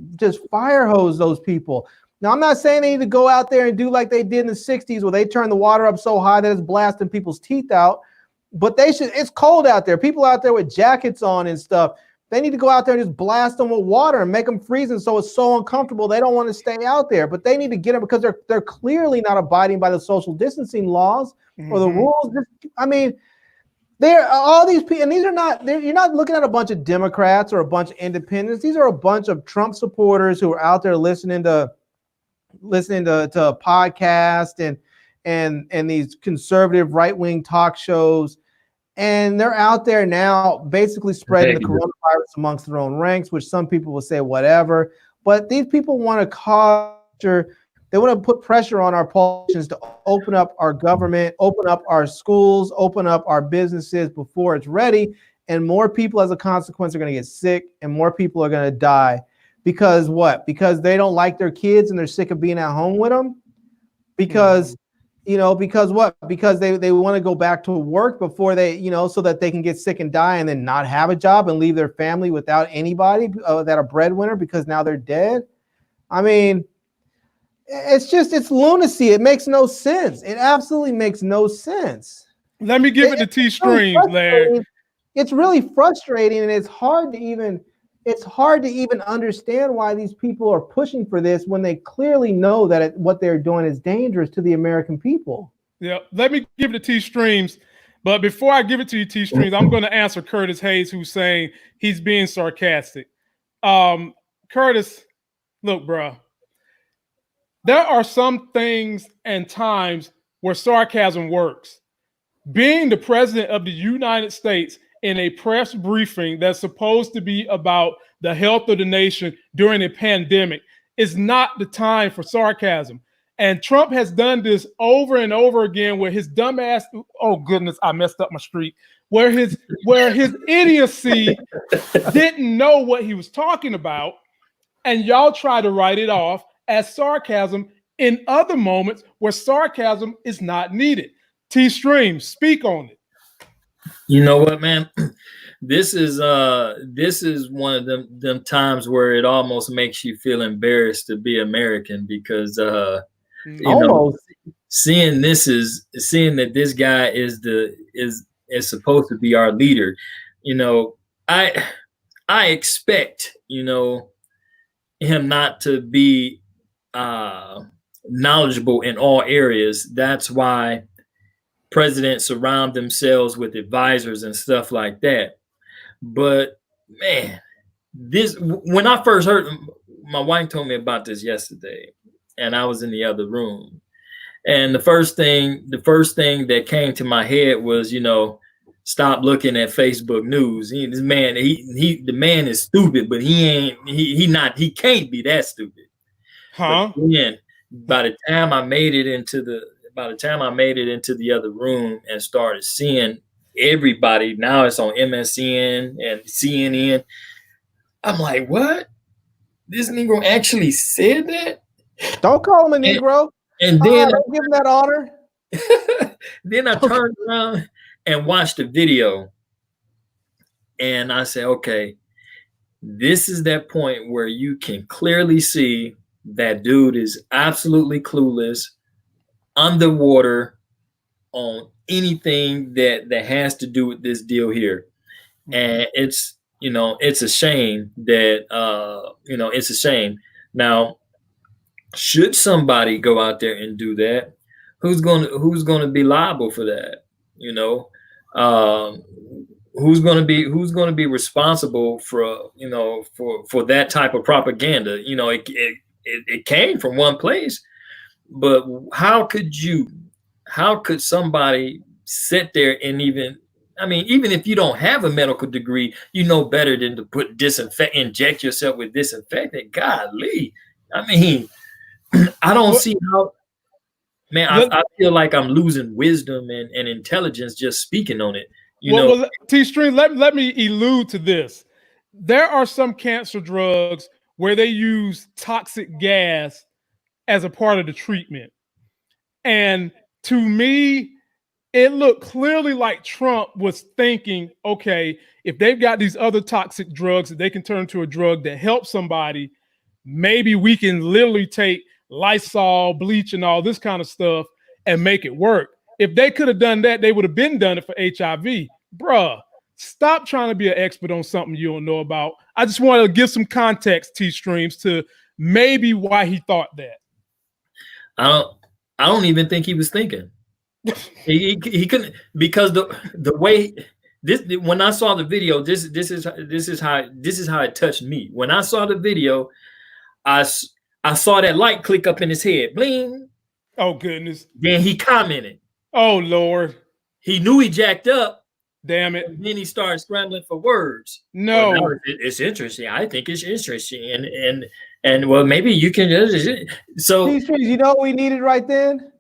fire hose those people. Now, I'm not saying they need to go out there and do like they did in the 60s where they turned the water up so high that it's blasting people's teeth out. But they should. It's cold out there. People out there with jackets on and stuff. They need to go out there and just blast them with water and make them freezing so it's so uncomfortable they don't want to stay out there. But they need to get them because they're clearly not abiding by the social distancing laws or the rules. I mean, they're all these people, and these are not. You're not looking at a bunch of Democrats or a bunch of independents. These are a bunch of Trump supporters who are out there listening to a podcast and these conservative right-wing talk shows. And they're out there now basically spreading the coronavirus amongst their own ranks, which some people will say whatever. But these people want to they want to put pressure on our politicians to open up our government, open up our schools, open up our businesses before it's ready. And more people as a consequence are going to get sick and more people are going to die. Because what? Because they don't like their kids and they're sick of being at home with them? Because because what? Because they want to go back to work before they, so that they can get sick and die and then not have a job and leave their family without anybody that are breadwinner because now they're dead. I mean, it's lunacy. It makes no sense. It absolutely makes no sense. Let me give it to T Streams, Larry. It's really frustrating and it's hard to even understand why these people are pushing for this when they clearly know that what they're doing is dangerous to the American people. Yeah, let me give it to T Streams. But before I give it to you, T Streams, I'm going to answer Curtis Hayes, who's saying he's being sarcastic. Curtis, look, bro, there are some things and times where sarcasm works. Being the president of the United States in a press briefing that's supposed to be about the health of the nation during a pandemic is not the time for sarcasm. And Trump has done this over and over again where his dumbass, oh goodness, I messed up my streak, where his idiocy didn't know what he was talking about, and y'all try to write it off as sarcasm in other moments where sarcasm is not needed. T-Stream, speak on it. You know what, man? This is one of them times where it almost makes you feel embarrassed to be American because seeing that this guy is supposed to be our leader. I expect him not to be knowledgeable in all areas. That's why presidents surround themselves with advisors and stuff like that. But man, when I first heard, my wife told me about this yesterday, and I was in the other room. And the first thing that came to my head was, stop looking at Facebook news. The man is stupid, but he can't be that stupid. Huh? But then, by the time I made it into the other room and started seeing everybody, now it's on MSN and CNN. I'm like, what? This Negro actually said that? Don't call him a Negro. And then don't give him that honor. Then I turned around and watched the video, and I said, okay, this is that point where you can clearly see that dude is absolutely clueless, underwater on anything that has to do with this deal here. And it's a shame that it's a shame. Now, should somebody go out there and do that, who's going to be liable for that? Who's going to be responsible for that type of propaganda? It came from one place, but how could somebody sit there and even if you don't have a medical degree, better than to inject yourself with disinfectant. Golly. I don't see how, man, I feel like I'm losing wisdom and intelligence just speaking on it. Well, T-Stream, let me allude to this. There are some cancer drugs where they use toxic gas as a part of the treatment. And to me, it looked clearly like Trump was thinking, okay, if they've got these other toxic drugs that they can turn to a drug that helps somebody, maybe we can literally take Lysol, bleach, and all this kind of stuff and make it work. If they could have done that, they would have been done it for HIV. Bruh, stop trying to be an expert on something you don't know about. I just want to give some context, T-Streams, to maybe why he thought that. I don't even think he was thinking. he couldn't, because the way this, when I saw the video, this is how it touched me. When I saw the video, I saw that light click up in his head. Bling. Oh, goodness. Then he commented. Oh, Lord. He knew he jacked up. Damn it. And then he started scrambling for words. No. Well, it's interesting. I think it's interesting. And well, maybe you can just. So, you know what we needed right then?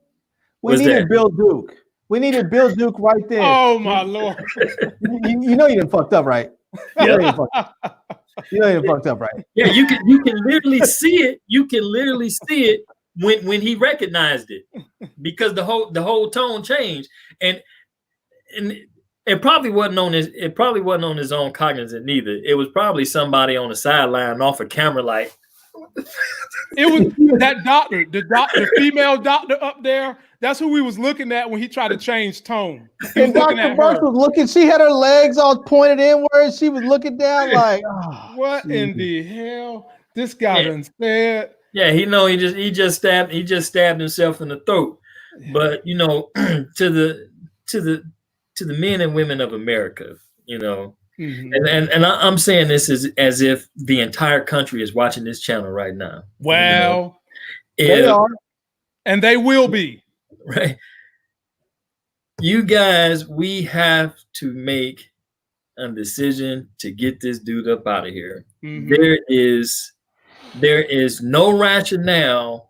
We needed Bill Duke. We needed Bill Duke right then. Oh, my Lord. you know you didn't fucked up, right? You know you fucked up, right? Yeah, you can literally see it. You can literally see it when he recognized it, because the whole tone changed, and it probably wasn't on his own cognizant neither. It was probably somebody on the sideline off a camera, like. It was that doctor, the female doctor up there. That's who we was looking at when he tried to change tone. And Dr. Burke was looking. She had her legs all pointed inward. She was looking down like, oh, what in the hell? This guy done said. Yeah, he just stabbed himself in the throat. But to the men and women of America, Mm-hmm. And I'm saying this as if the entire country is watching this channel right now. Well, they are, and they will be. Right. You guys, we have to make a decision to get this dude up out of here. Mm-hmm. There is no rationale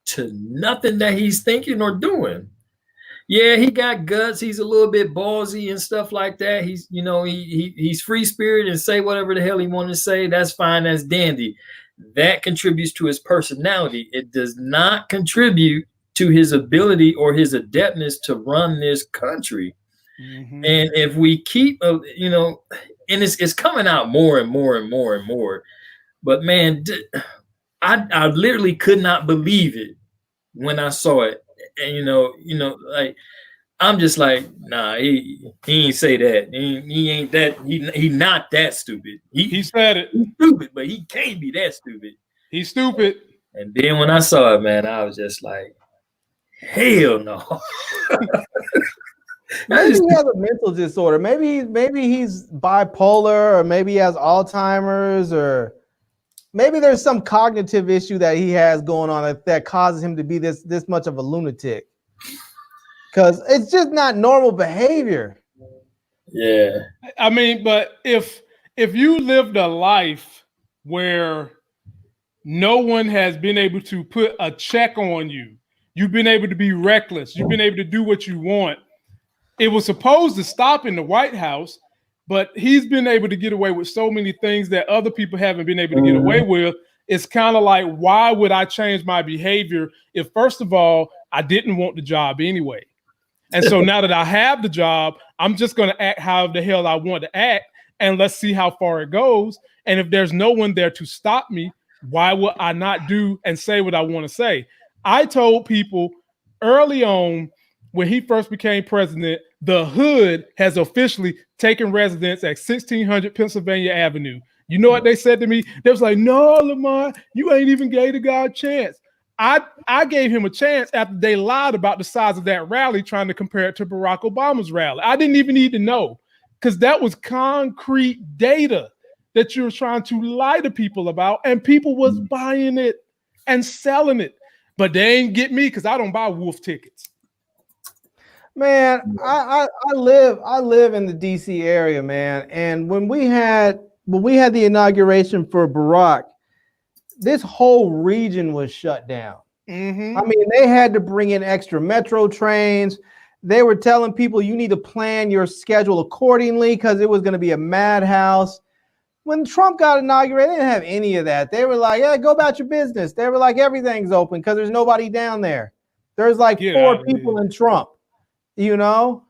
to nothing that he's thinking or doing. Yeah, he got guts. He's a little bit ballsy and stuff like that. He's, he's free spirit and say whatever the hell he wanted to say. That's fine. That's dandy. That contributes to his personality. It does not contribute to his ability or his adeptness to run this country. Mm-hmm. And if we keep, and it's coming out more and more and more and more. But man, I literally could not believe it when I saw it. And like, I'm just like, nah, he ain't say that. He ain't that. He not that stupid. He said it. He's stupid, but he can't be that stupid. He's stupid. And then when I saw it, man, I was just like, hell no. Maybe he has a mental disorder. Maybe he's bipolar, or maybe he has Alzheimer's, or maybe there's some cognitive issue that he has going on that causes him to be this much of a lunatic. Because it's just not normal behavior. Yeah. I mean, but if you lived a life where no one has been able to put a check on you, you've been able to be reckless, you've been able to do what you want. It was supposed to stop in the White House, but he's been able to get away with so many things that other people haven't been able to get away with. It's kind of like, why would I change my behavior if, first of all, I didn't want the job anyway? And so now that I have the job, I'm just going to act how the hell I want to act, and let's see how far it goes. And if there's no one there to stop me, why would I not do and say what I want to say? I told people early on when he first became president, the hood has officially taken residence at 1600 Pennsylvania Avenue. You know what they said to me? They was like, no, Lamar, you ain't even gave the guy a chance. I gave him a chance after they lied about the size of that rally, trying to compare it to Barack Obama's rally. I didn't even need to know, because that was concrete data that you were trying to lie to people about, and people was buying it and selling it. But they ain't get me, because I don't buy wolf tickets. Man, I live in the DC area, man. And when we had the inauguration for Barack, this whole region was shut down. Mm-hmm. I mean, they had to bring in extra metro trains. They were telling people you need to plan your schedule accordingly because it was going to be a madhouse. When Trump got inaugurated, they didn't have any of that. They were like, yeah, go about your business. They were like, everything's open because there's nobody down there. There's like 4 people in Trump, you know?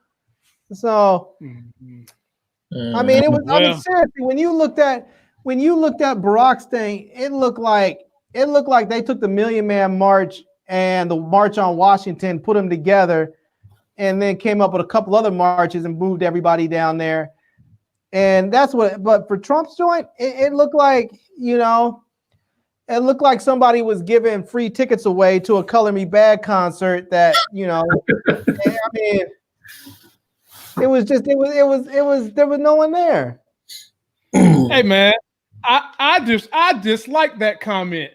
So, I mean, it was, I mean, seriously, when you looked at Barack's thing, it looked like they took the Million Man March and the March on Washington, put them together, and then came up with a couple other marches and moved everybody down there. And that's what, but for Trump's joint, it looked like, you know, it looked like somebody was giving free tickets away to a Color Me Bad concert that, you know, I mean, it was there was no one there. Hey man, I dislike that comment.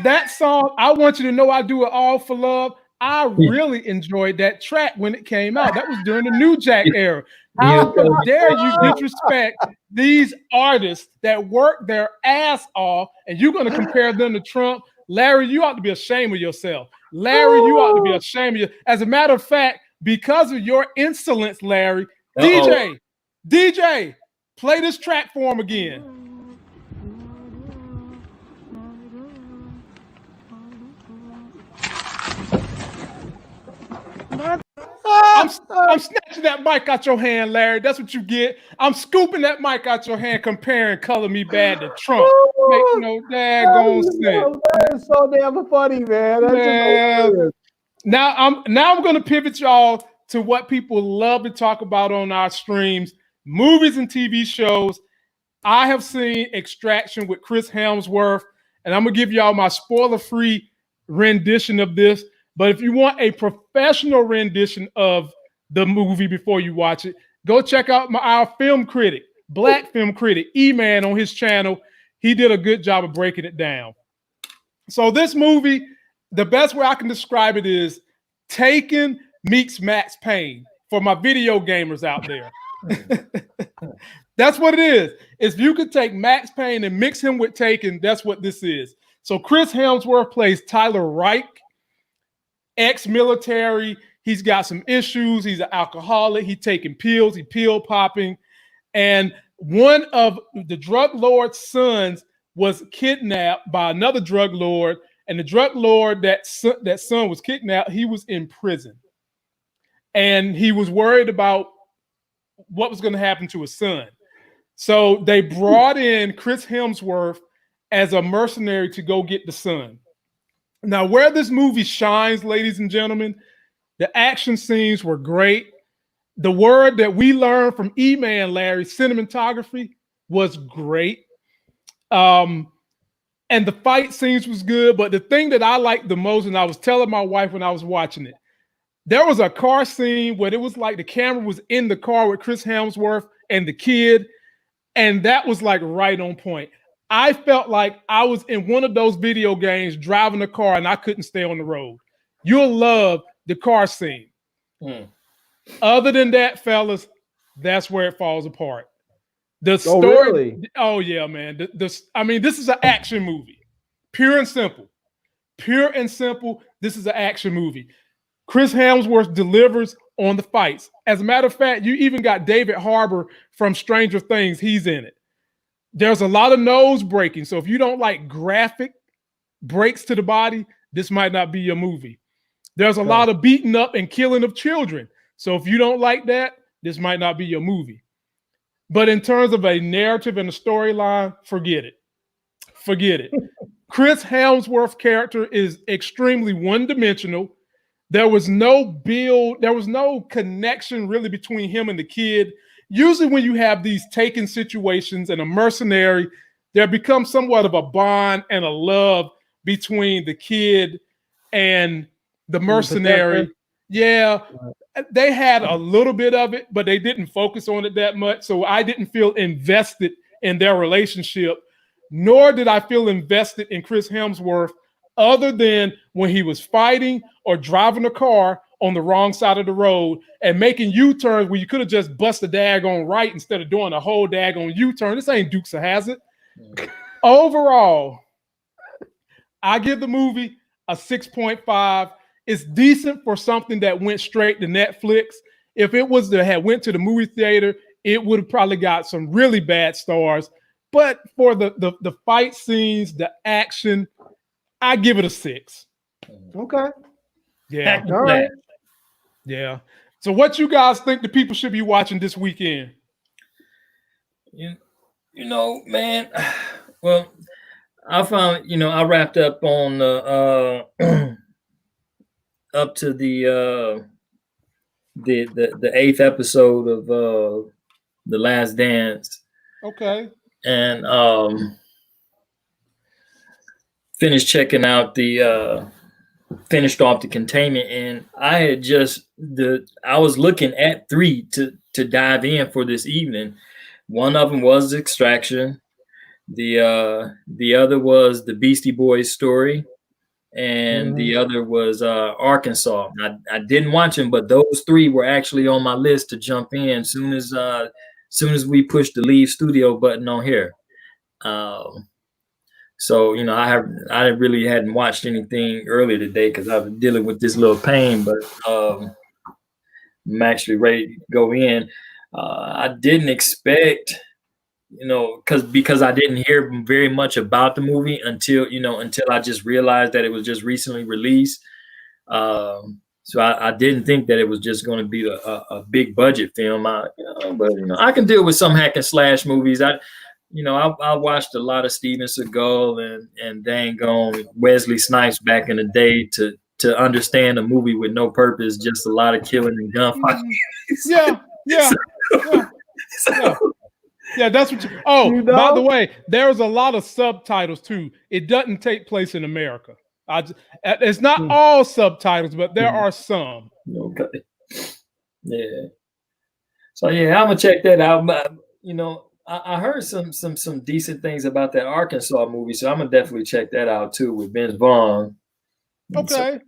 That song, I Want You to Know I Do It All for Love. I really enjoyed that track when it came out. That was during the New Jack era. How dare you disrespect these artists that work their ass off, and you're going to compare them to Trump? Larry, you ought to be ashamed of yourself. Larry, you ought to be ashamed of yourself. As a matter of fact, because of your insolence, Larry, DJ, play this track for him again. I'm snatching that mic out your hand, Larry. That's what you get. I'm scooping that mic out your hand, comparing Color Me Bad to Trump. Make no daggone sense. That's so damn funny, man. That's just now I'm going to pivot y'all to what people love to talk about on our streams: movies and TV shows. I have seen Extraction with Chris Hemsworth, and I'm going to give y'all my spoiler-free rendition of this. But if you want a professional rendition of the movie before you watch it, go check out our film critic, Black film critic, E-Man, on his channel. He did a good job of breaking it down. So this movie, the best way I can describe it is Taken meets Max Payne for my video gamers out there. That's what it is. If you could take Max Payne and mix him with Taken, that's what this is. So Chris Hemsworth plays Tyler Reich, ex-military. He's got some issues. He's an alcoholic. He's taking pills. He's pill popping. And one of the drug lord's sons was kidnapped by another drug lord. And the drug lord that son was kidnapped, he was in prison. And he was worried about what was going to happen to his son. So they brought in Chris Hemsworth as a mercenary to go get the son. Now, where this movie shines, ladies and gentlemen, the action scenes were great. The word that we learned from E-Man, Larry, cinematography, was great. And and the fight scenes was good. But the thing that I liked the most, and I was telling my wife when I was watching it, there was a car scene where it was like the camera was in the car with Chris Hemsworth and the kid, and that was like right on point. I felt like I was in one of those video games driving a car and I couldn't stay on the road. You'll love the car scene. Other than that, fellas, that's where it falls apart. The story. Oh yeah, man. I mean, this is an action movie. Pure and simple. Pure and simple. This is an action movie. Chris Hemsworth delivers on the fights. As a matter of fact, you even got David Harbour from Stranger Things. He's in it. There's a lot of nose breaking. So if you don't like graphic breaks to the body, this might not be your movie. There's a lot of beating up and killing of children. So if you don't like that, this might not be your movie. But in terms of a narrative and a storyline, forget it. Forget it. Chris Hemsworth's character is extremely one-dimensional. There was no build. There was no connection really between him and the kid. Usually when you have these taken situations and a mercenary, there becomes somewhat of a bond and a love between the kid and the mercenary. Yeah, they had a little bit of it, but they didn't focus on it that much. So I didn't feel invested in their relationship, nor did I feel invested in Chris Hemsworth other than when he was fighting or driving a car on the wrong side of the road and making U-turns where you could have just busted the daggone right instead of doing a whole daggone U-turn. This ain't Dukes of Hazzard. Overall, I give the movie a 6.5. It's decent for something that went straight to Netflix. If it was to have went to the movie theater, it would have probably got some really bad stars. But for the fight scenes, the action, I give it a 6. Okay. Yeah. All right. Yeah. So what you guys think the people should be watching this weekend? You know, man. Well, I found, I wrapped up on the up to the 8th episode of The Last Dance. Okay. And finished off the containment, and I had I was looking at 3 to dive in for this evening. One of them was Extraction. The other was the Beastie Boys story, and the other was Arkansas. I didn't watch them, but those 3 were actually on my list to jump in soon as we pushed the leave studio button on here. So, I really hadn't watched anything earlier today because I was dealing with this little pain, but I'm actually ready to go in. I didn't expect, because I didn't hear very much about the movie until I just realized that it was just recently released. So I didn't think that it was just going to be a big budget film. But I can deal with some hack and slash movies. I watched a lot of Steven Seagal and dang on Wesley Snipes back in the day to understand a movie with no purpose, just a lot of killing and gunfight. Yeah, that's what you. By the way, there's a lot of subtitles too. It doesn't take place in America. It's not all subtitles, but there are some. Okay. Yeah. So yeah, I'm gonna check that out. But I heard some decent things about that Arkansas movie, so I'm gonna definitely check that out too with Vince Vaughn. Okay.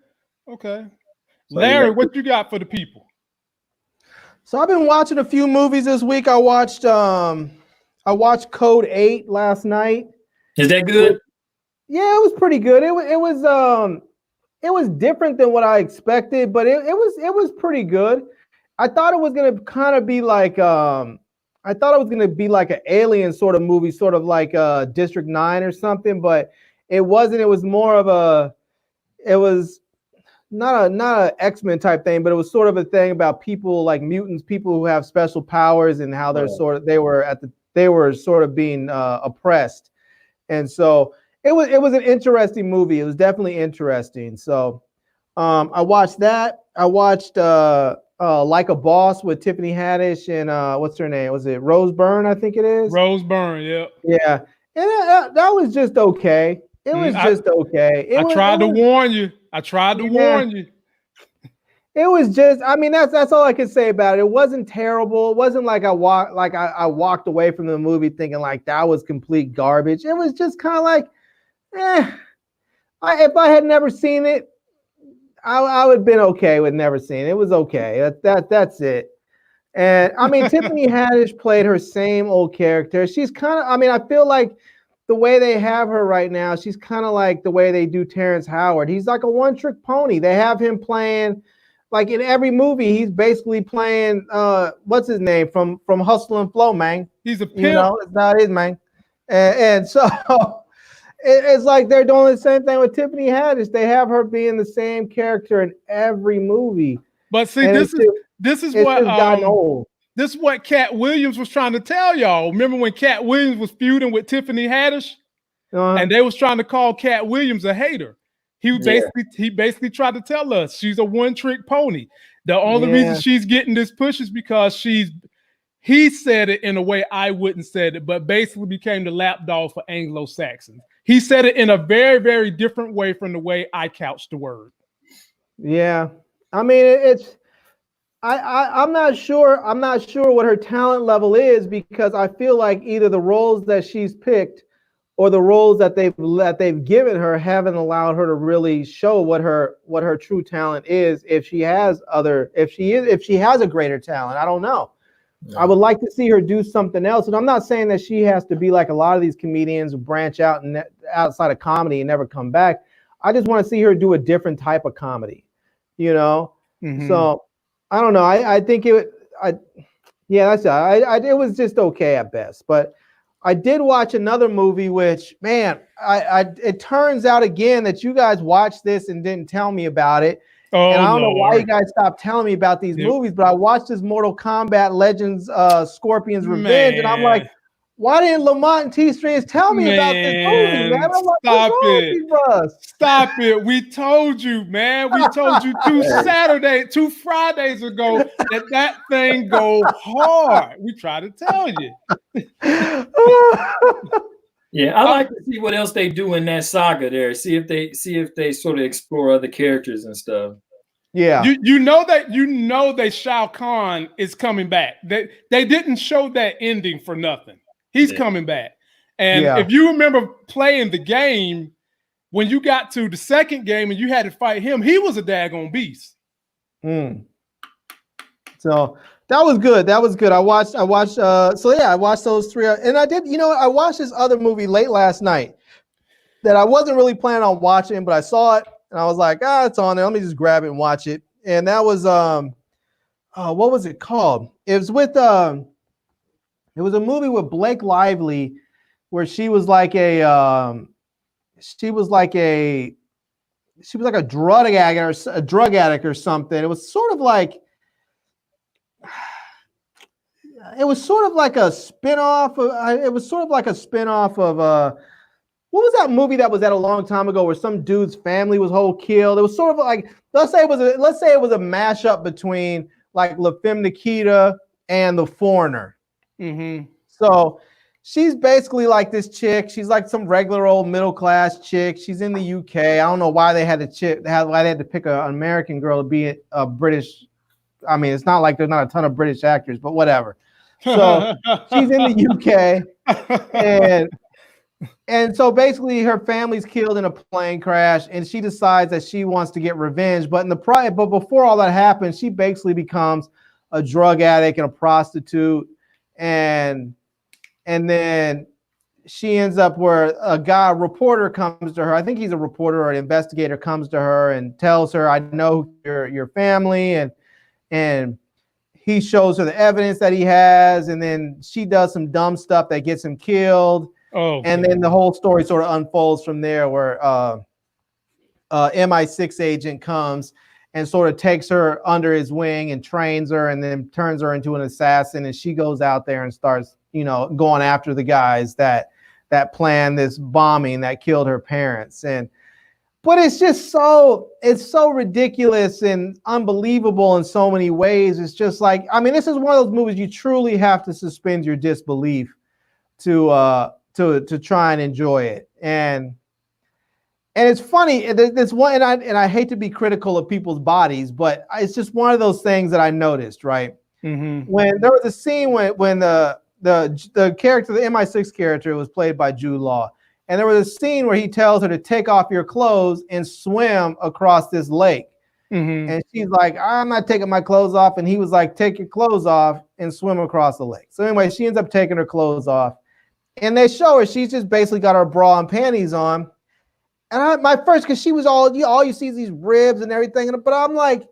Larry, what you got for the people? So I've been watching a few movies this week. I watched Code 8 last night. Is that good? Yeah, it was pretty good. It was different than what I expected, but it was pretty good. I thought it was gonna kind of be like an alien sort of movie, sort of like District 9 or something, but it wasn't. It was more of it was not a X-Men type thing, but it was sort of a thing about people like mutants, people who have special powers, and how they were sort of being oppressed. And so it was an interesting movie. It was definitely interesting. So I watched that. I watched Like a Boss with Tiffany Haddish and what's her name? Was it Rose Byrne? I think it is. Rose Byrne, yeah. Yeah. And that was just okay. It was just okay. I tried to warn you. I tried to warn you. It was just, I mean, that's all I can say about it. It wasn't terrible. It wasn't like I walked away from the movie thinking like that was complete garbage. It was just kind of like, if I had never seen it, I would have been okay with never seeing it. It was okay. That's it. And I mean, Tiffany Haddish played her same old character. She's kind of, I mean, I feel like the way they have her right now, she's kind of like the way they do Terrence Howard. He's like a one-trick pony. They have him playing, like in every movie, he's basically playing, what's his name, from Hustle and Flow, man. He's a pimp. You know, it's not his, man. And so it's like they're doing the same thing with Tiffany Haddish. They have her being the same character in every movie. But see, this is what Cat Williams was trying to tell y'all. Remember when Cat Williams was feuding with Tiffany Haddish, and they was trying to call Cat Williams a hater. He basically tried to tell us she's a one-trick pony. The only reason she's getting this push is because he said it in a way I wouldn't said it, but basically became the lapdog for Anglo-Saxons. He said it in a very, very different way from the way I couched the word. Yeah. I mean, I'm not sure what her talent level is, because I feel like either the roles that she's picked or the roles that they've given her haven't allowed her to really show what her true talent is. If she has a greater talent, I don't know. Yeah. I would like to see her do something else. And I'm not saying that she has to be like a lot of these comedians who branch out and outside of comedy and never come back. I just want to see her do a different type of comedy, you know? Mm-hmm. So I don't know. I think it was just okay at best, but I did watch another movie, which, man, it turns out again that you guys watched this and didn't tell me about it. Oh, and I don't know why you guys stopped telling me about these movies, but I watched this Mortal Kombat Legends Scorpion's Revenge, and I'm like, why didn't Lamont and T-Strings tell me about this movie, man? I'm like, Stop it. We told you, man. We told you 2 Fridays ago that thing go hard. We tried to tell you. Yeah, I like to see what else they do in that saga there. See if they sort of explore other characters and stuff. Yeah. You know that Shao Kahn is coming back. They didn't show that ending for nothing. He's coming back. And if you remember playing the game, when you got to the second game and you had to fight him, he was a daggone beast. So that was good. I watched those three. And I did, I watched this other movie late last night that I wasn't really planning on watching, but I saw it and I was like, it's on there. Let me just grab it and watch it. And that was, what was it called? It was with, it was a movie with Blake Lively where she was like a drug addict or something. It was sort of like a spin-off of what was that movie that was out a long time ago where some dude's family was whole killed? It was sort of like, let's say it was a mashup between like La Femme Nikita and The Foreigner. Mm-hmm. So she's basically like this chick. She's like some regular old middle class chick. She's in the UK. I don't know why they had to pick an American girl to be a British. I mean, it's not like there's not a ton of British actors, but whatever. So she's in the UK, and so basically her family's killed in a plane crash, and she decides that she wants to get revenge. But before all that happens, she basically becomes a drug addict and a prostitute. And then she ends up where a reporter comes to her. I think he's a reporter or an investigator, comes to her and tells her, I know your family. And he shows her the evidence that he has. And then she does some dumb stuff that gets him killed. Oh, and then the whole story sort of unfolds from there, where MI6 agent comes and sort of takes her under his wing and trains her and then turns her into an assassin. And she goes out there and starts, going after the guys that planned this bombing that killed her parents. But it's just so ridiculous and unbelievable in so many ways. It's just like, I mean, this is one of those movies you truly have to suspend your disbelief to try and enjoy it. And And it's funny. This one, and I hate to be critical of people's bodies, but it's just one of those things that I noticed. Right when there was a scene when the character, the MI6 character, was played by Jude Law, and there was a scene where he tells her to take off your clothes and swim across this lake. And she's like, I'm not taking my clothes off. And he was like, take your clothes off and swim across the lake. So anyway, she ends up taking her clothes off. And they show her, she's just basically got her bra and panties on. And because she was all you see is these ribs and everything. But I'm like,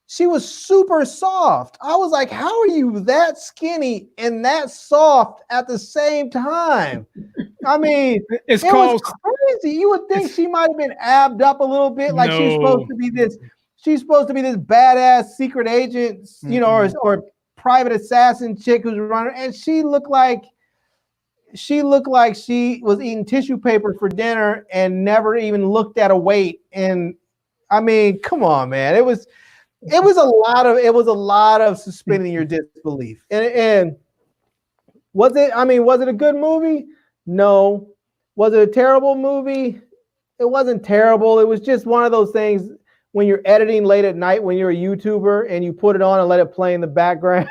she was super soft. I was like, how are you that skinny and that soft at the same time? I mean, it was crazy. You would think she might have been abbed up a little bit, like she's supposed to be this. She's supposed to be this badass secret agent, you know, or private assassin chick who's running, and she looked like she was eating tissue paper for dinner and never even looked at a weight. And I mean, come on, man. It was a lot of suspending your disbelief. And was it a good movie? No. Was it a terrible movie? It wasn't terrible. It was just one of those things when you're editing late at night, when you're a YouTuber and you put it on and let it play in the background.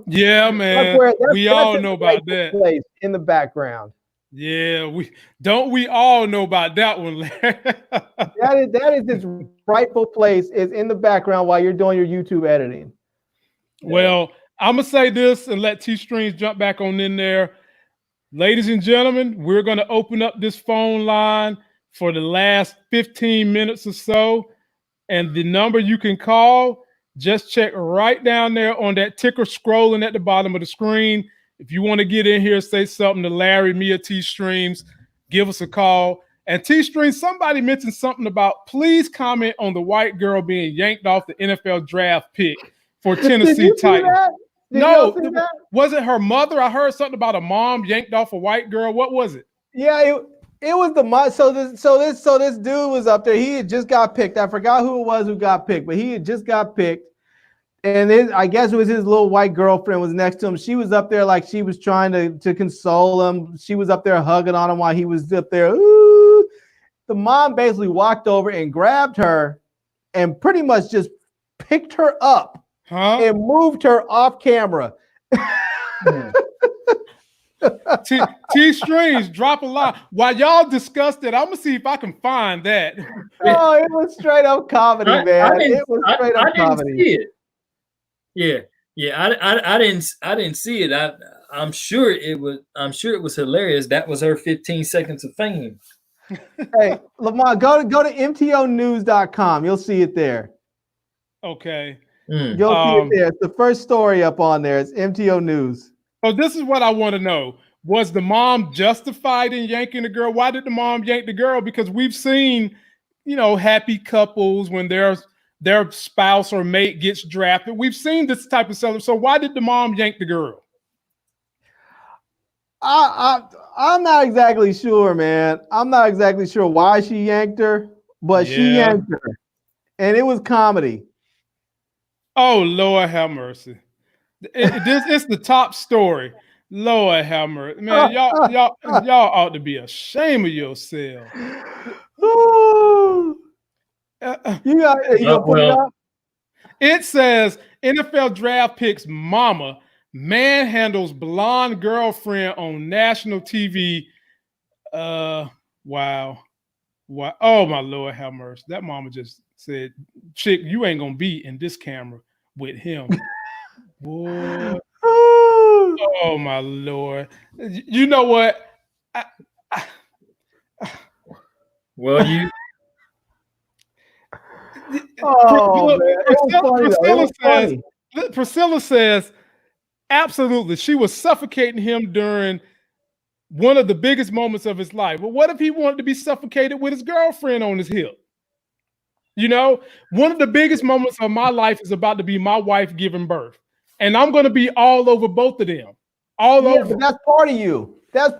Yeah, man. We all know about that. Place in the background. Yeah, we all know about that one. that is its rightful place, is in the background while you're doing your YouTube editing. Well, I'm gonna say this and let T Strings jump back on in there. Ladies and gentlemen, we're gonna open up this phone line for the last 15 minutes or so. And the number you can call, just check right down there on that ticker scrolling at the bottom of the screen. If you want to get in here, say something to Larry, me, or T-Streams, give us a call. And T-Streams, somebody mentioned something about, please comment on the white girl being yanked off the NFL draft pick for Tennessee Titans. No, was it her mother? I heard something about a mom yanked off a white girl. What was it? Yeah, it was the mom. So this dude was up there. He had just got picked. I forgot who it was who got picked, but he had just got picked. And I guess it was his little white girlfriend was next to him. She was up there like she was trying to console him. She was up there hugging on him while he was up there. Ooh. The mom basically walked over and grabbed her and pretty much just picked her up and moved her off camera. T-Strings, drop a line. While y'all discussed it, I'm going to see if I can find that. Oh, it was straight up comedy, man. It was straight up comedy. See it. Yeah. I didn't see it. I'm sure it was hilarious. That was her 15 seconds of fame. Hey, Lamont, go to mtonews.com. You'll see it there. Okay. You'll see it there. It's the first story up on there. It's MTO News. So this is what I want to know. Was the mom justified in yanking the girl? Why did the mom yank the girl? Because we've seen, happy couples when their spouse or mate gets drafted. We've seen this type of stuff. So why did the mom yank the girl? I'm not exactly sure, man. I'm not exactly sure why she yanked her, but she yanked her. And it was comedy. Oh, Lord have mercy. It's the top story. Lord have mercy. Man, y'all ought to be ashamed of yourself. It says NFL draft picks mama manhandles blonde girlfriend on national TV. Wow. Oh, my Lord have mercy. That mama just said, chick, you ain't gonna be in this camera with him. Boy. Oh, my Lord. You know what? Priscilla says, absolutely, she was suffocating him during one of the biggest moments of his life. But what if he wanted to be suffocated with his girlfriend on his hip? One of the biggest moments of my life is about to be my wife giving birth. And I'm going to be all over both of them. Over. But that's part of you. That's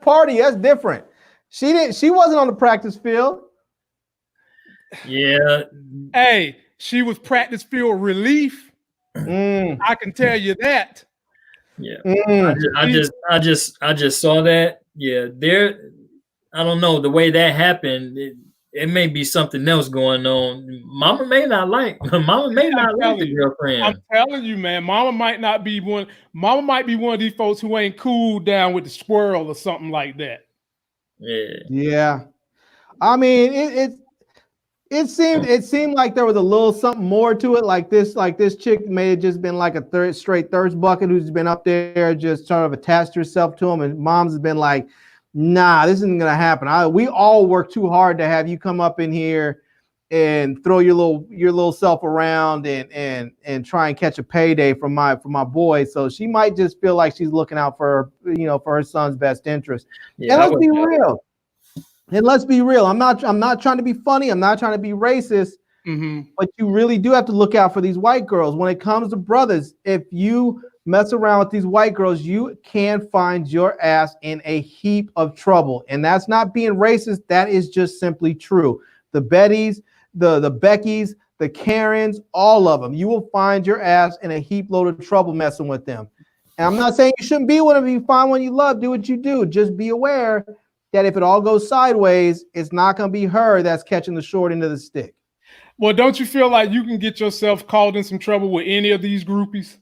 different. She wasn't on the practice field. Yeah. Hey, she was practice field relief. I can tell you that. Yeah. I just saw that. Yeah. I don't know, the way that happened, it may be something else going on. Mama may not like the girlfriend. I'm telling you, man, Mama might not be one. Mama might be one of these folks who ain't cool down with the squirrel or something like that. Yeah. I mean, it seemed like there was a little something more to it. Like this chick may have just been like a straight thirst bucket who's been up there just sort of attached herself to him, and Mom's has been like, nah, this isn't gonna happen. We all work too hard to have you come up in here and throw your little self around and try and catch a payday from my boy. So she might just feel like she's looking out for her son's best interest. Yeah, and let's be real. And let's be real. I'm not trying to be funny. I'm not trying to be racist. But you really do have to look out for these white girls. When it comes to brothers, if you mess around with these white girls, you can find your ass in a heap of trouble. And that's not being racist. That is just simply true. The Bettys, the Beckys, the Karens, all of them. You will find your ass in a heap load of trouble messing with them. And I'm not saying you shouldn't be with them. If you find one you love, do what you do. Just be aware that if it all goes sideways, it's not going to be her that's catching the short end of the stick. Well, don't you feel like you can get yourself caught in some trouble with any of these groupies?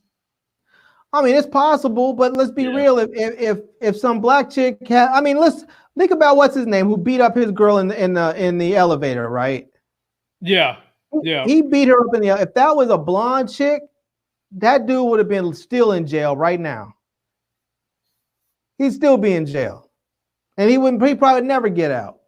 I mean, it's possible, but let's be real. If some black chick, let's think about what's his name who beat up his girl in the elevator, right? Yeah. He beat her up in the. If that was a blonde chick, that dude would have been still in jail right now. He'd still be in jail. And he probably never get out,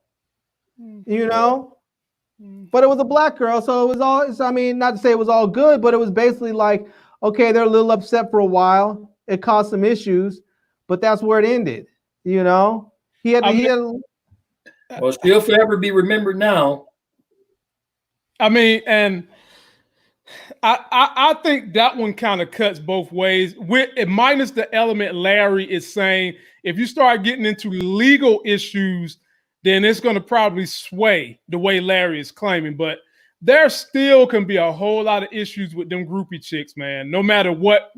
But it was a black girl, so it was all. I mean, not to say it was all good, but it was basically like, okay, they're a little upset for a while. It caused some issues, but that's where it ended. He had. Well, she'll forever be remembered now. I mean, and I think that one kind of cuts both ways. Minus the element Larry is saying. If you start getting into legal issues, then it's going to probably sway the way Larry is claiming. But there still can be a whole lot of issues with them groupie chicks, man, no matter what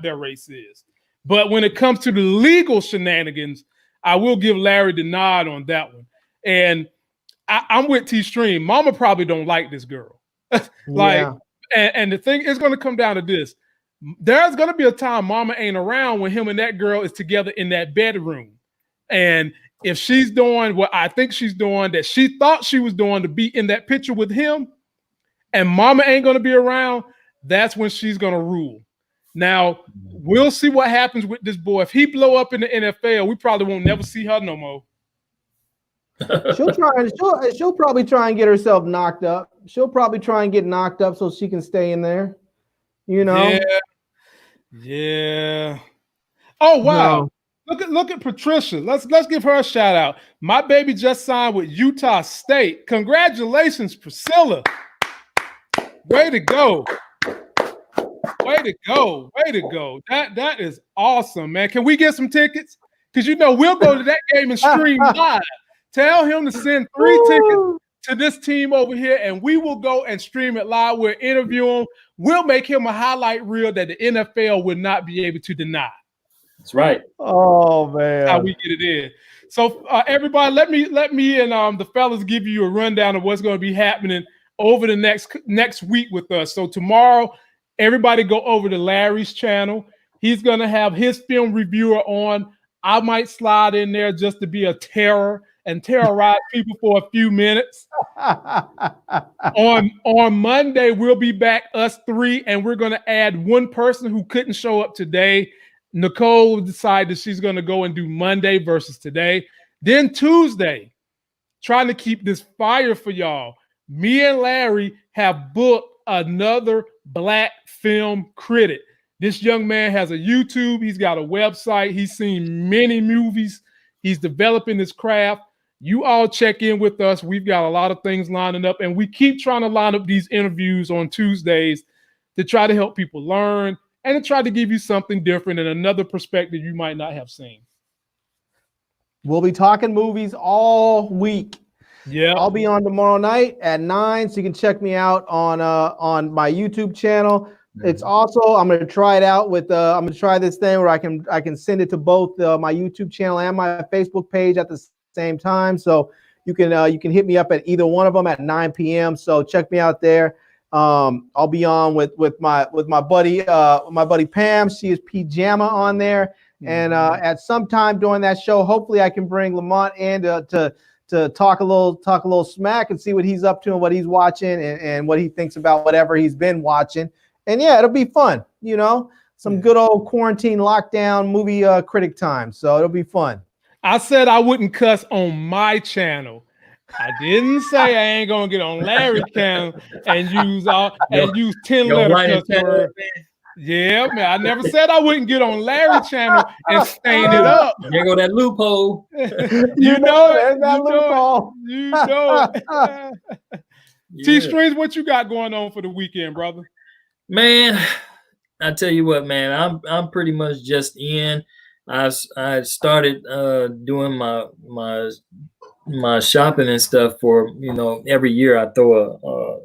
their race is. But when it comes to the legal shenanigans, I will give Larry the nod on that one. And I'm with T-Stream. Mama probably don't like this girl. And the thing is going to come down to this. There's going to be a time Mama ain't around when him and that girl is together in that bedroom. And if she's doing what I think she's doing, that she thought she was doing to be in that picture with him, and Mama ain't going to be around, that's when she's going to rule. Now, we'll see what happens with this boy. If he blow up in the NFL, we probably won't never see her no more. She'll probably try and get herself knocked up. She'll probably try and get knocked up so she can stay in there. Yeah. Oh wow! No. Look at Patricia. Let's give her a shout out. My baby just signed with Utah State. Congratulations, Priscilla. Way to go! Way to go! Way to go! That is awesome, man. Can we get some tickets? Because we'll go to that game and stream live. Tell him to send 3 tickets to this team over here, and we will go and stream it live. We'll interview him. We'll make him a highlight reel that the NFL would not be able to deny. That's right. Oh man, that's how we get it in. So everybody, let me and the fellas give you a rundown of what's going to be happening over the next week with us. So tomorrow, everybody go over to Larry's channel. He's going to have his film reviewer on. I might slide in there just to be a terror and terrorize people for a few minutes. On Monday, we'll be back, us 3, and we're going to add one person who couldn't show up today. Nicole decided she's going to go and do Monday versus today. Then Tuesday, trying to keep this fire for y'all, me and Larry have booked another black film critic. This young man has a YouTube. He's got a website. He's seen many movies. He's developing his craft. You all check in with us. We've got a lot of things lining up, and we keep trying to line up these interviews on Tuesdays to try to help people learn and to try to give you something different and another perspective you might not have seen. We'll be talking movies all week. Yeah, I'll be on tomorrow night at 9, so you can check me out on my YouTube channel. It's also, I'm going to try it out with I'm going to try this thing where I can send it to both my YouTube channel and my Facebook page at the same time. So you can hit me up at either one of them at 9 p.m. So check me out there. I'll be on with my buddy Pam. She is Pajama on there. And at some time during that show, hopefully I can bring Lamont in to talk a little smack and see what he's up to and what he's watching and what he thinks about whatever he's been watching. And yeah, it'll be fun, some good old quarantine lockdown movie critic time. So it'll be fun. I said I wouldn't cuss on my channel. I didn't say I ain't gonna get on Larry's channel and use 10-letter cuss words. Yeah, man. I never said I wouldn't get on Larry's channel and stain it up. There go that loophole. You know it. You know it. T-Strings, what you got going on for the weekend, brother? Man, I tell you what, man. I'm pretty much just in. I started doing my shopping and stuff for every year I throw a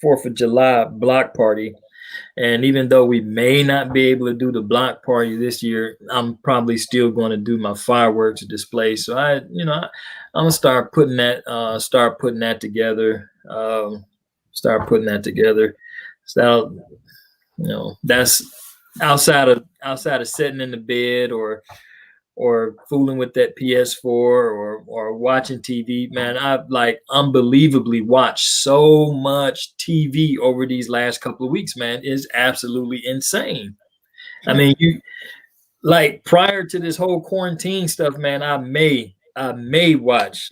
4th of July block party. And even though we may not be able to do the block party this year, I'm probably still going to do my fireworks display. So I'm gonna start putting that together. So that's outside of sitting in the bed or fooling with that PS4 or watching TV, man. I've unbelievably watched so much TV over these last couple of weeks, man. It's absolutely insane. I mean, prior to this whole quarantine stuff, man, I may watch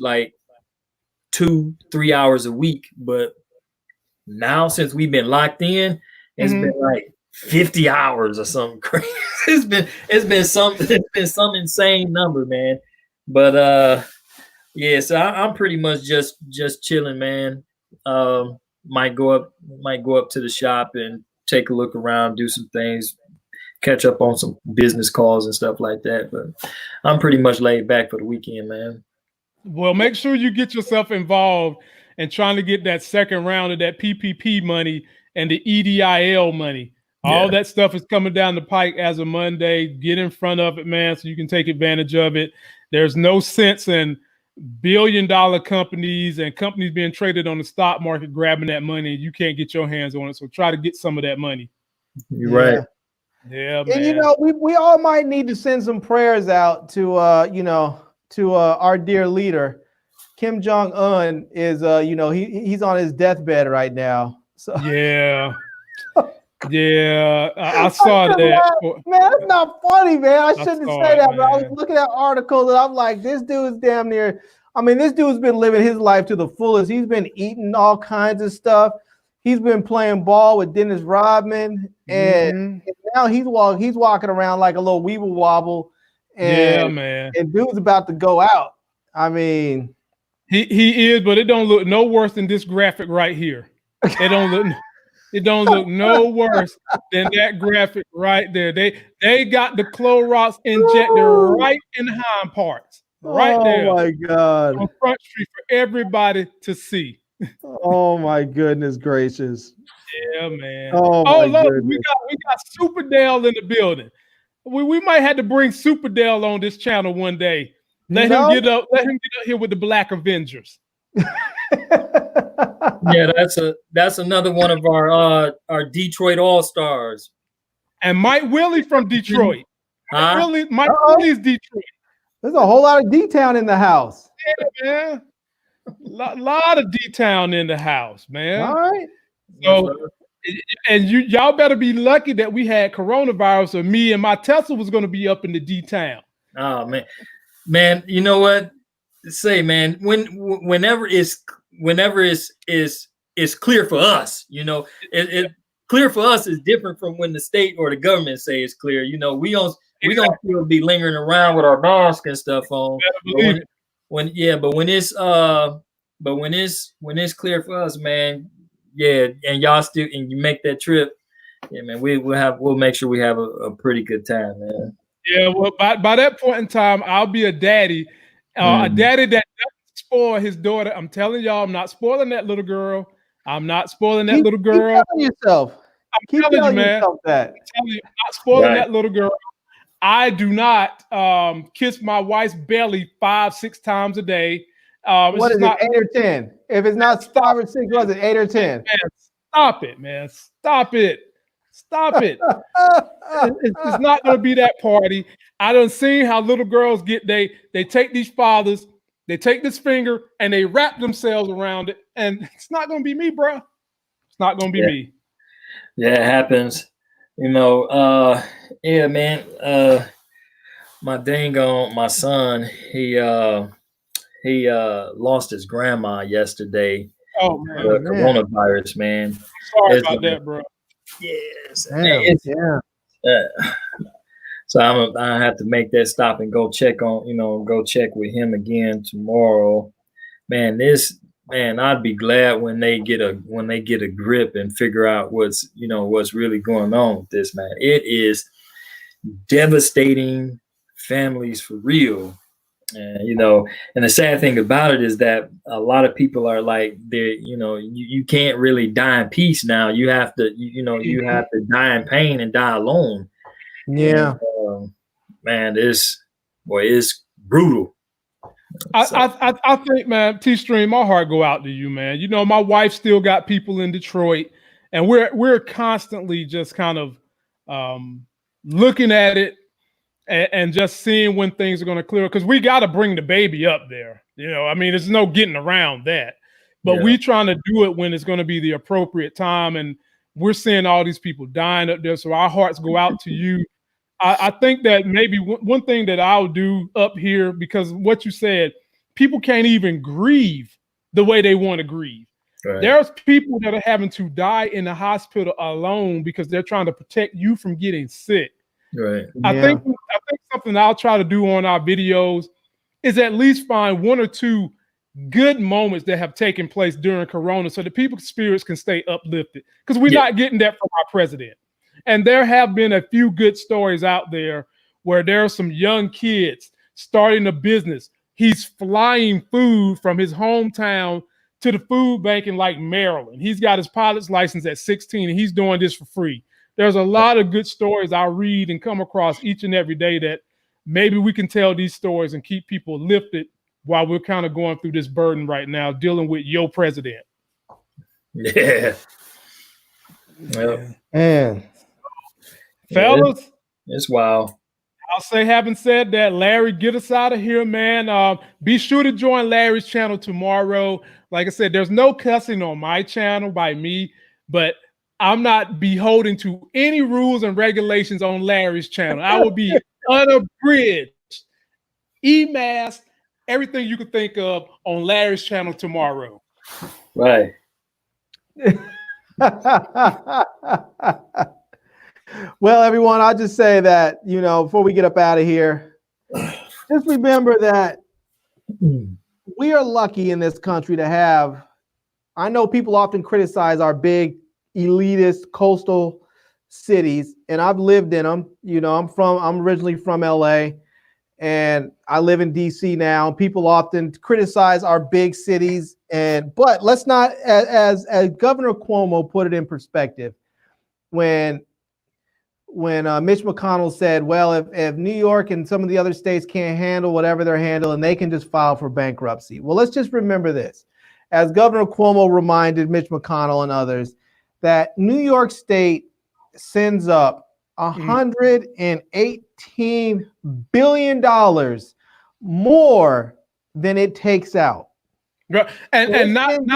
2-3 hours a week, but now since we've been locked in, it's been 50 hours or something crazy. It's been some insane number, man. But yeah, so I'm pretty much just chilling, man. Might go up to the shop and take a look around, do some things, catch up on some business calls and stuff like that. But I'm pretty much laid back for the weekend, man. Well, make sure you get yourself involved in trying to get that second round of that PPP money and the EDIL money. All that stuff is coming down the pike as of Monday. Get in front of it, man, so you can take advantage of it. There's no sense in billion-dollar companies and companies being traded on the stock market grabbing that money. You can't get your hands on it, so try to get some of that money. You're right. Yeah, man. And we all might need to send some prayers out to our dear leader. Kim Jong-un is he's on his deathbed right now. So yeah. Yeah, I saw that. Man, that's not funny, man. I shouldn't say that, but I was looking at articles and I'm like, this dude's damn near. I mean, this dude's been living his life to the fullest. He's been eating all kinds of stuff. He's been playing ball with Dennis Rodman, and now he's walking around like a little weeble wobble. And, man. And dude's about to go out. I mean, he is, but it don't look no worse than this graphic right here. It don't look no worse than that graphic right there. They got the Clorox injected right in the hind parts, right there. Oh my God! On Front Street for everybody to see. Oh my goodness gracious! Yeah, man. Oh look, we got Super Dale in the building. We might have to bring Super Dale on this channel one day. Let him get up here with the Black Avengers. Yeah, that's another one of our Detroit All-Stars. And Mike Willie from Detroit. Mike Willie's Detroit. There's a whole lot of D-Town in the house. Yeah, man. Lot of D-Town in the house, man. All right. So, and y'all better be lucky that we had coronavirus, or me and my Tesla was going to be up in the D-Town. Oh man, you know what? Say, man, whenever it's clear for us, it clear for us is different from when the state or the government say it's clear. We don't still be lingering around with our mask and stuff on. When it's clear for us, man, yeah, and y'all still and you make that trip, yeah, man, we'll make sure we have a pretty good time, man. Yeah, well, by that point in time, I'll be a daddy. A daddy that doesn't spoil his daughter. I'm telling y'all, I'm not spoiling that little girl. I'm not spoiling that little girl. Keep telling yourself. I'm telling you, man. I'm not spoiling that little girl. I do not kiss my wife's belly 5-6 times a day. What is it, 8 or 10? If it's not 5 or 6, was it 8 or 10? Man, stop it, man. Stop it. Stop it. It's not going to be that party. I done seen how little girls get, they take these fathers, they take this finger and they wrap themselves around it. And it's not going to be me, bro. It's not going to be me. Yeah, it happens. Yeah, man. My son, he lost his grandma yesterday. Oh, man. Coronavirus, man. Sorry about that, bro. Yes. Damn, So I have to make that stop and go check with him again tomorrow. Man, I'd be glad when they get a grip and figure out what's really going on with this, man. It is devastating families for real. And the sad thing about it is that a lot of people are like, you can't really die in peace now. You have to, you have to die in pain and die alone. Yeah. And, man, it's brutal. I think, man, T-Stream, my heart go out to you, man. My wife still got people in Detroit, and we're constantly just kind of looking at it and just seeing when things are going to clear, because we got to bring the baby up there. There's no getting around that. But we trying to do it when it's going to be the appropriate time, and we're seeing all these people dying up there. So our hearts go out to you. I think that maybe one thing that I'll do up here, because what you said, people can't even grieve the way they want to grieve. Right. There's people that are having to die in the hospital alone because they're trying to protect you from getting sick. Right. I think something I'll try to do on our videos is at least find one or two good moments that have taken place during Corona, so that people's spirits can stay uplifted, because we're not getting that from our president. And there have been a few good stories out there where there are some young kids starting a business. He's flying food from his hometown to the food bank in like Maryland. He's got his pilot's license at 16, and he's doing this for free. There's a lot of good stories I read and come across each and every day that maybe we can tell these stories and keep people lifted while we're kind of going through this burden right now, dealing with your president. Yeah. Man. Fellas, it's wild. I'll say, having said that, Larry, get us out of here, man. Be sure to join Larry's channel tomorrow. Like I said, there's no cussing on my channel by me, but I'm not beholden to any rules and regulations on Larry's channel. I will be unabridged, e-masked, everything you could think of on Larry's channel tomorrow. Right. Well, everyone, I'll just say that, before we get up out of here, just remember that we are lucky in this country to have, I know people often criticize our big elitist coastal cities, and I've lived in them. I'm originally from LA, and I live in DC now. People often criticize our big cities, but let's not, as Governor Cuomo put it in perspective, when Mitch McConnell said, well, if New York and some of the other states can't handle whatever they're handling, they can just file for bankruptcy. Well, let's just remember this. As Governor Cuomo reminded Mitch McConnell and others, that New York State sends up $118 billion more than it takes out. And not only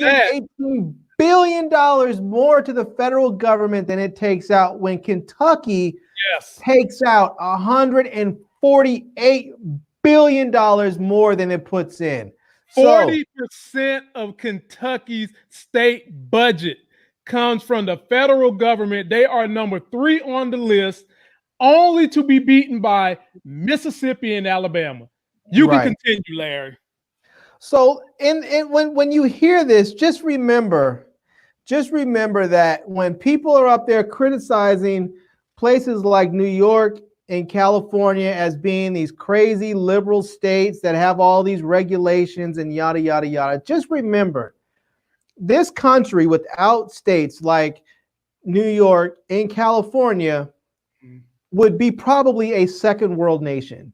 that, $118 billion more to the federal government than it takes out, when Kentucky takes out $148 billion more than it puts in. 40% of Kentucky's state budget comes from the federal government. They are number 3 on the list, only to be beaten by Mississippi and Alabama. You can continue, Larry. So when you hear this, just remember that when people are up there criticizing places like New York and California as being these crazy liberal states that have all these regulations and yada, yada, yada, just remember, this country without states like New York and California would be probably a second world nation.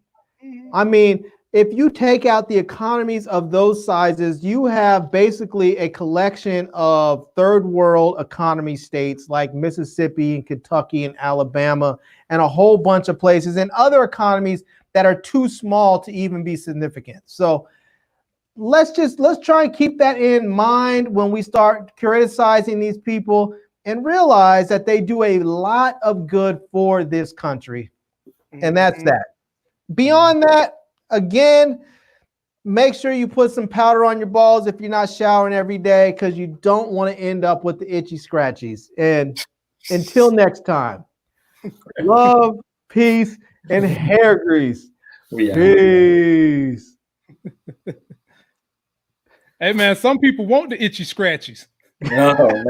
I mean, if you take out the economies of those sizes, you have basically a collection of third world economy states like Mississippi and Kentucky and Alabama and a whole bunch of places and other economies that are too small to even be significant. So let's try and keep that in mind when we start criticizing these people and realize that they do a lot of good for this country. And that's that. Beyond that, again, make sure you put some powder on your balls if you're not showering every day, because you don't want to end up with the itchy scratchies. And until next time, love, peace, and hair grease. Peace. Hey, man, some people want the itchy scratchies. Oh, man.